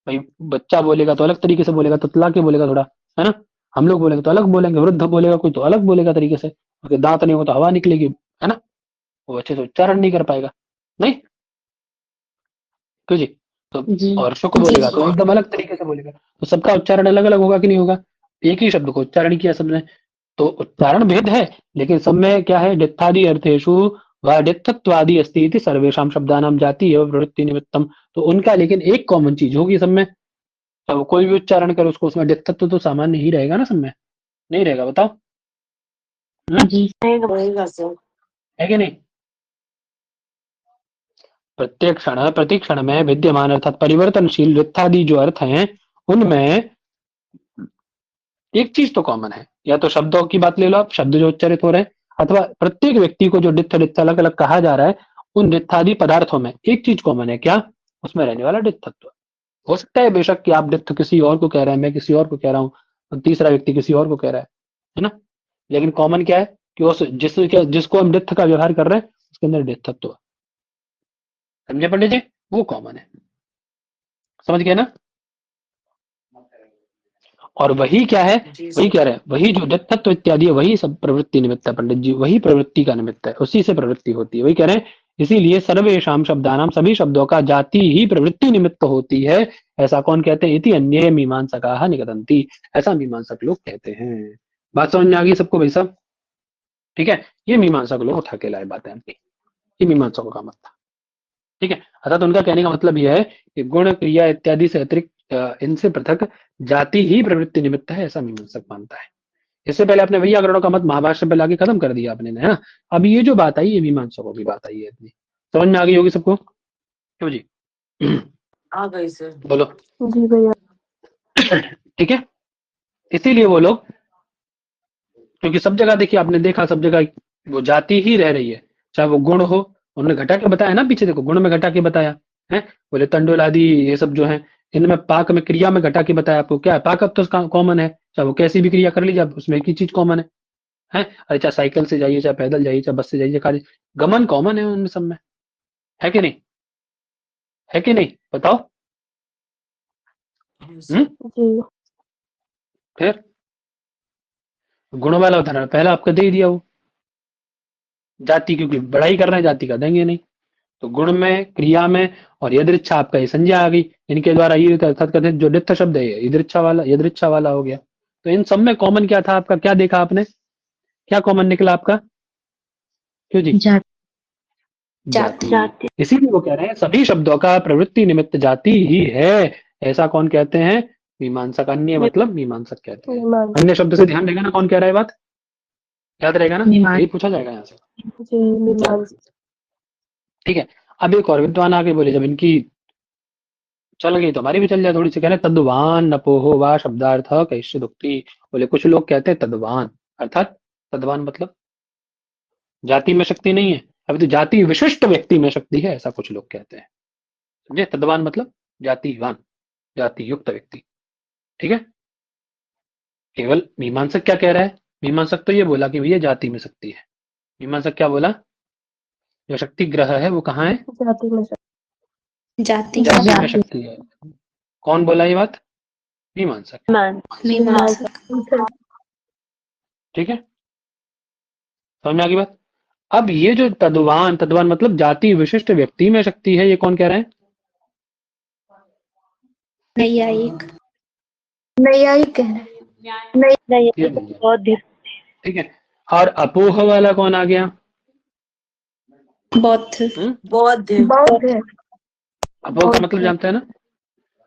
भाई बच्चा बोलेगा तो अलग तरीके से बोलेगा, ततला के बोलेगा थोड़ा, है ना, हम लोग बोलेंगे तो अलग बोलेंगे, वृद्ध बोलेगा कोई तो अलग बोलेगा तरीके से, उसके दांत नहीं हो तो हवा निकलेगी, है ना, वो अच्छे से उच्चारण नहीं कर पाएगा, नहीं क्यों जी? तो जी और शुक बोलेगा तो एकदम अलग तरीके से बोलेगा, तो सबका उच्चारण अलग अलग होगा कि नहीं होगा? एक ही शब्द को उच्चारण किया सबने, तो उच्चारण भेद है, लेकिन सब में क्या है? डित्थादि अर्थेषु व डित्थत्वादि अस्ति इति सर्वेषां शब्दानां जाति एवं प्रवृत्ति निमित्तम, तो उनका लेकिन एक कॉमन चीज होगी सब में, तो कोई भी उच्चारण करे उसको, उसमें डित्थत्व तो सामान्य ही रहेगा ना सब में, नहीं रहेगा? बताओ। जी रहेगा सर। है कि नहीं? प्रत्येक क्षण प्रति क्षण में विद्यमान अर्थात परिवर्तनशील वृत्तादि जो अर्थ हैं उनमें एक चीज तो कॉमन है, या तो शब्दों की बात ले लो आप, शब्द जो उच्चारित हो रहे हैं, अथवा प्रत्येक व्यक्ति को जो डित्थ डित्थ अलग अलग कहा जा रहा है, उन डित्थादि पदार्थों में एक चीज कॉमन है, क्या? उसमें रहने वाला डित्थत्व। हो सकता है बेशक कि आप डित्थ किसी और को कह रहे हैं, मैं किसी और को कह रहा हूँ, और तीसरा व्यक्ति किसी और को कह रहा है ना, लेकिन कॉमन क्या है कि उस जिसको हम डित्थ का व्यवहार कर रहे हैं उसके अंदर डित्थत्व है। समझे पंडित जी? वो कॉमन है, समझ गए ना? और वही क्या है? वही कह रहे हैं, वही जो डित्थत्व इत्यादि है वही सब प्रवृत्ति निमित्त है पंडित जी, वही प्रवृत्ति का निमित्त है, उसी से प्रवृत्ति होती है। वही कह रहे हैं, इसीलिए सर्वेषाम शब्दानाम, सभी शब्दों का जाति ही प्रवृत्ति निमित्त होती है, ऐसा कौन कहते हैं? इति अन्ये मीमांसकाः निगदन्ति, ऐसा मीमांसक लोग कहते हैं। बात समझ में आ गई सबको भाई साहब? ठीक है, ये मीमांसक लोग उठा के लाए बातें अपनी, ये मीमांसकों का मत था। ठीक है, अर्थात उनका कहने का मतलब यह है कि गुण क्रिया इत्यादि से अतिरिक्त इनसे पृथक जाति ही प्रवृत्ति निमित्त है, ऐसा मीमांसक मानता है। इससे पहले आपने वही अग्रणों का मत महाभाष्य पे लाके खत्म कर दिया आपने, है ना। अब ये जो बात आई ये मीमांसकों की बात आई है इतनी, समझ में आ गई होगी सबको? क्यों जी? आ गई सर। बोलो। जी भैया। ठीक है, इसीलिए वो लोग, क्योंकि सब जगह देखिए, आपने देखा सब जगह वो जाति ही रह रही है, चाहे वो गुण हो, उन्होंने घटा के बताया ना पीछे, देखो गुण में घटा के बताया है, बोले तंडुल आदि ये सब जो है इनमें पाक में क्रिया में घटा के बताया आपको, क्या है? पाक अब तो कॉमन है, चाहे वो कैसी भी क्रिया कर लीजिए आप, उसमें एक ही चीज कॉमन है। अरे चाहे साइकिल से जाइए, चाहे पैदल जाइए, चाहे बस से जाइए, खाली गमन कॉमन है उनमें सब में, है कि नहीं? है कि नहीं? बताओ। जी फिर गुण वाला उदाहरण पहला आपको दे ही दिया, वो जाति क्योंकि बड़ाई कर रहे हैं, जाति का देंगे नहीं, तो गुण में क्रिया में और यदृच्छा आपका ये संज्ञा आ गई, इनके द्वारा ये अर्थात कथित जो डित्थ शब्द है यदृच्छा वाला हो गया। तो इन सब में कॉमन क्या था आपका? क्या देखा आपने? क्या कॉमन निकला आपका? क्यों जी? जाति। जाति। इसीलिए वो कह रहे हैं सभी शब्दों का प्रवृत्ति निमित्त जाति ही है। ऐसा कौन कहते हैं? मीमांसक। अन्य मतलब मीमांसक कहते हैं। अन्य शब्द से ध्यान देगा ना, कौन कह रहा है बात, याद रहेगा ना, यही पूछा जाएगा यहाँ से। ठीक है। अब एक और विद्वान आगे बोले, जब इनकी चल गई तो हमारी भी चल जाए थोड़ी सी। कह रहे तद्वान नपोहो वा शब्दार्थ कैश्चिद उक्ति। बोले कुछ लोग कहते हैं तद्वान, अर्थात तद्वान मतलब जाति में शक्ति नहीं है, अभी तो जाति विशिष्ट व्यक्ति में शक्ति है, ऐसा कुछ लोग कहते हैं। समझे? तद्वान मतलब जातिवान, जाति युक्त व्यक्ति। ठीक है। केवल मीमांसक क्या कह रहा है? मीमांसक तो ये बोला कि भैया जाति में शक्ति है। मीमांसक क्या बोला? जो शक्ति ग्रह है वो कहाँ है? जाति। जाति में शक्ति है। कौन बोला ये बात? मीमांसक। मीमांसक। ठीक है, समझ में आ गई बात? अब ये जो तद्वान, तद्वान मतलब जाति विशिष्ट व्यक्ति में शक्ति है, ये कौन कह रहे हैं? नैयायिक। कह रहे हैं। ये बौद्ध। ठीक है। और अपोह वाला कौन आ गया? बौद्ध। बौद्ध। अपोह का मतलब जानते हैं ना?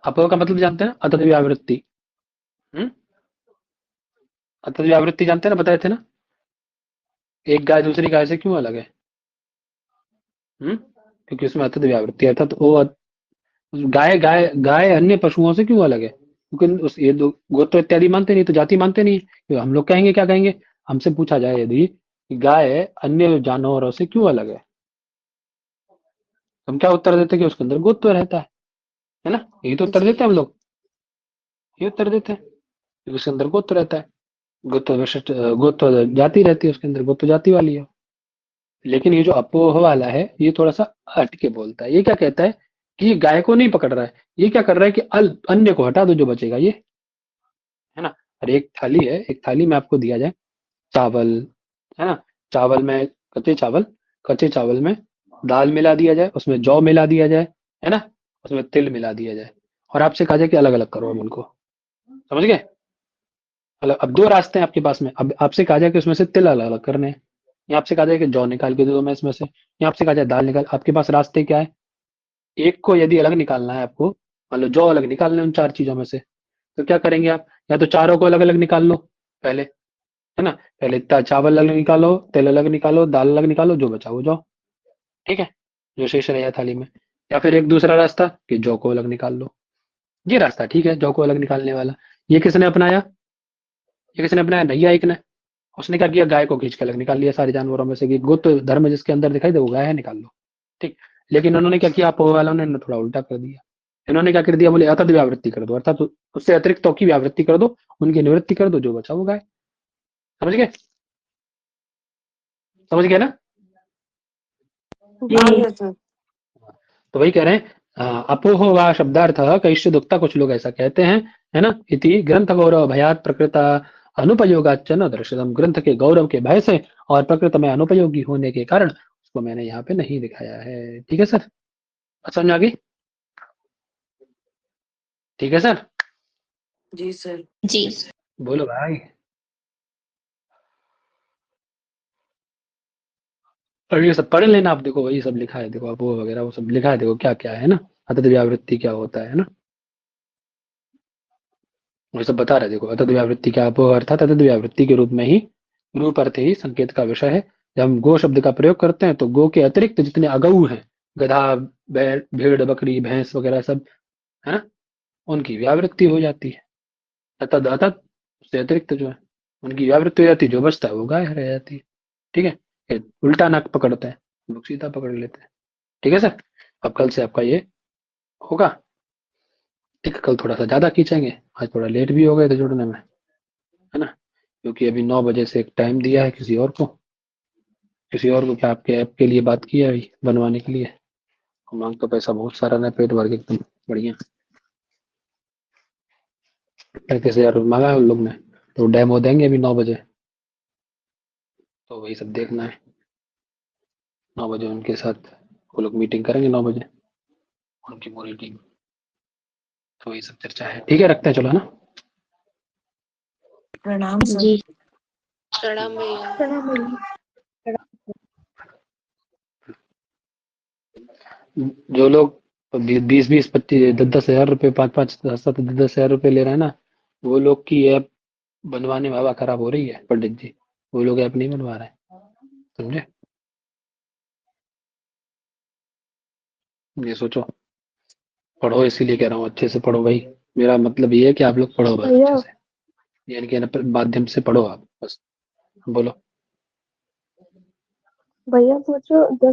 अपोह का मतलब जानते हैं ना? अतत व्यावृत्ति। अतत व्यावृत्ति जानते हैं ना, बताए थे ना? एक गाय दूसरी गाय से क्यों अलग है? क्योंकि उसमें अतत व्यावृत्ति, अर्थात वो गाय गाय गाय अन्य पशुओं से क्यों अलग है? क्योंकि उस ये दो गोत्र इत्यादि मानते नहीं, तो जाति मानते नहीं। तो हम लोग कहेंगे, क्या कहेंगे? हमसे पूछा जाए यदि कि गाय अन्य जानवरों से क्यों अलग है, हम क्या उत्तर देते? कि उसके अंदर गोत्र रहता है ना? यही तो उत्तर देते हैं हम लोग, ये उत्तर देते हैं कि उसके अंदर गोत्र रहता है। गोत्र विशिष्ट, गोत्र जाति रहती है उसके अंदर, गोत्र जाति वाली है। लेकिन ये जो अपोह वाला है, ये थोड़ा सा हट के बोलता है। ये क्या कहता है कि ये गाय को नहीं पकड़ रहा है, ये क्या कर रहा है कि अन्य को हटा दो, जो बचेगा ये, है ना? और एक थाली है, एक थाली में आपको दिया जाए चावल, है ना? चावल में कच्चे चावल, कच्चे चावल में दाल मिला दिया जाए, उसमें जौ मिला दिया जाए, है ना? उसमें तिल मिला दिया जाए, और आपसे कहा जाए कि अलग अलग करो अब इनको। समझ गए? अब दो रास्ते हैं आपके पास में। अब आपसे कहा जाए कि उसमें से तिल अलग अलग करने हैं, या आपसे कहा जाए कि जौ निकाल के दे दो मैं इसमें से, या आपसे कहा जाए दाल निकाल। आपके पास रास्ते क्या है? एक को यदि अलग निकालना है आपको, मान लो जौ अलग निकालने हैं उन चार चीजों में से, तो क्या करेंगे आप? या तो चारों को अलग अलग निकाल लो पहले, है ना? पहले चावल अलग निकालो, तेल अलग निकालो, दाल अलग निकालो, जो बचा वो जौ। ठीक है, जो शेष रहेगा थाली में। या फिर एक दूसरा रास्ता कि जौ को अलग निकाल लो। ये रास्ता ठीक है, जौ को अलग निकालने वाला। ये किसने अपनाया? ये किसने अपनाया? नैयायिक ने। उसने क्या किया? गाय को खींच के अलग निकाल लिया सारे जानवरों में से, कि गोत्र धर्म जिसके अंदर दिखाई दे वो गाय है, निकाल लो। ठीक। लेकिन उन्होंने क्या किया? अपोह वालों ने थोड़ा उल्टा कर दिया। इन्होंने क्या कर दिया? बोले अतत व्यावृत्ति कर दो, अर्थात उससे अतिरिक्त की व्यावृत्ति कर दो, उनकी निवृत्ति कर दो, जो बचा वो गाय। समझ गए? समझ गए ना? जी। तो वही कह रहे हैं, अपोह वा शब्दार्थ कैश्चिद उक्ता, कुछ लोग ऐसा कहते हैं, है ना? इति ग्रंथ गौरव भयात प्रकृता अनुपयोगाच्च न दर्शितम। ग्रंथ के गौरव के भय से और प्रकृत में अनुपयोगी होने के कारण उसको मैंने यहाँ पे नहीं दिखाया है। ठीक है सर, समझ आ गई? ठीक है सर, जी सर। जी। बोलो भाई। और ये सब पढ़ लेना आप, देखो वही सब लिखा है, देखो आप वो वगैरह वो सब लिखा है, देखो क्या क्या है ना, अतत व्यावृत्ति क्या होता है ना, वो सब बता रहे। देखो अतत व्यावृत्ति क्या, अपोह अर्थात अतत व्यावृत्ति के रूप में ही, रूप अर्थ ही संकेत का विषय है। जब हम गो शब्द का प्रयोग करते हैं तो गो के अतिरिक्त जितने अगऊ हैं, गधा, भेड़, बकरी, भैंस वगैरह सब, है ना, उनकी व्यावृत्ति हो जाती है। अतत अतत उससे अतिरिक्त जो है उनकी व्यावृत्ति हो जाती है, जो बचता है वो गाय रह जाती है। ठीक है, ये उल्टा नाक पकड़ते हैं, लोग सीधा पकड़ लेते हैं। ठीक है सर, अब कल से आपका ये होगा। ठीक है, कल थोड़ा सा ज्यादा खींचेंगे, आज थोड़ा लेट भी हो गए थे जुड़ने में, है ना? क्योंकि अभी 9 बजे से एक टाइम दिया है किसी और को, क्या आपके ऐप के लिए बात की है अभी बनवाने के लिए। मांग तो पैसा बहुत सारा ना, पेट भर के एकदम बढ़िया 35,000 मांगा है उन लोग ने। तो डेमो देंगे अभी 9 बजे, तो वही सब देखना है। 9 बजे उनके साथ वो लोग मीटिंग करेंगे, 9 बजे उनकी पूरी टीम, तो वही सब चर्चा है। ठीक है, रखते हैं, चलो, है ना? प्रणाम सर। जी। प्रणाम भैया। जो लोग 20-20, 25, 10-10 हजार रुपए, 5-5, 7-7, 10-10 हजार रुपए ले रहे हैं ना, वो लोग की ऐप बनवाने में हवा खराब हो रही है पंडित जी। वो लोग ऐप नहीं बनवा रहे हैं, समझे? ये सोचो, पढ़ो, इसीलिए कह रहा हूँ अच्छे से पढ़ो भाई। मेरा मतलब ये है कि आप लोग पढ़ो बस भैया अच्छे से, यानी कि माध्यम से पढ़ो आप बस। बोलो। भैया वो जो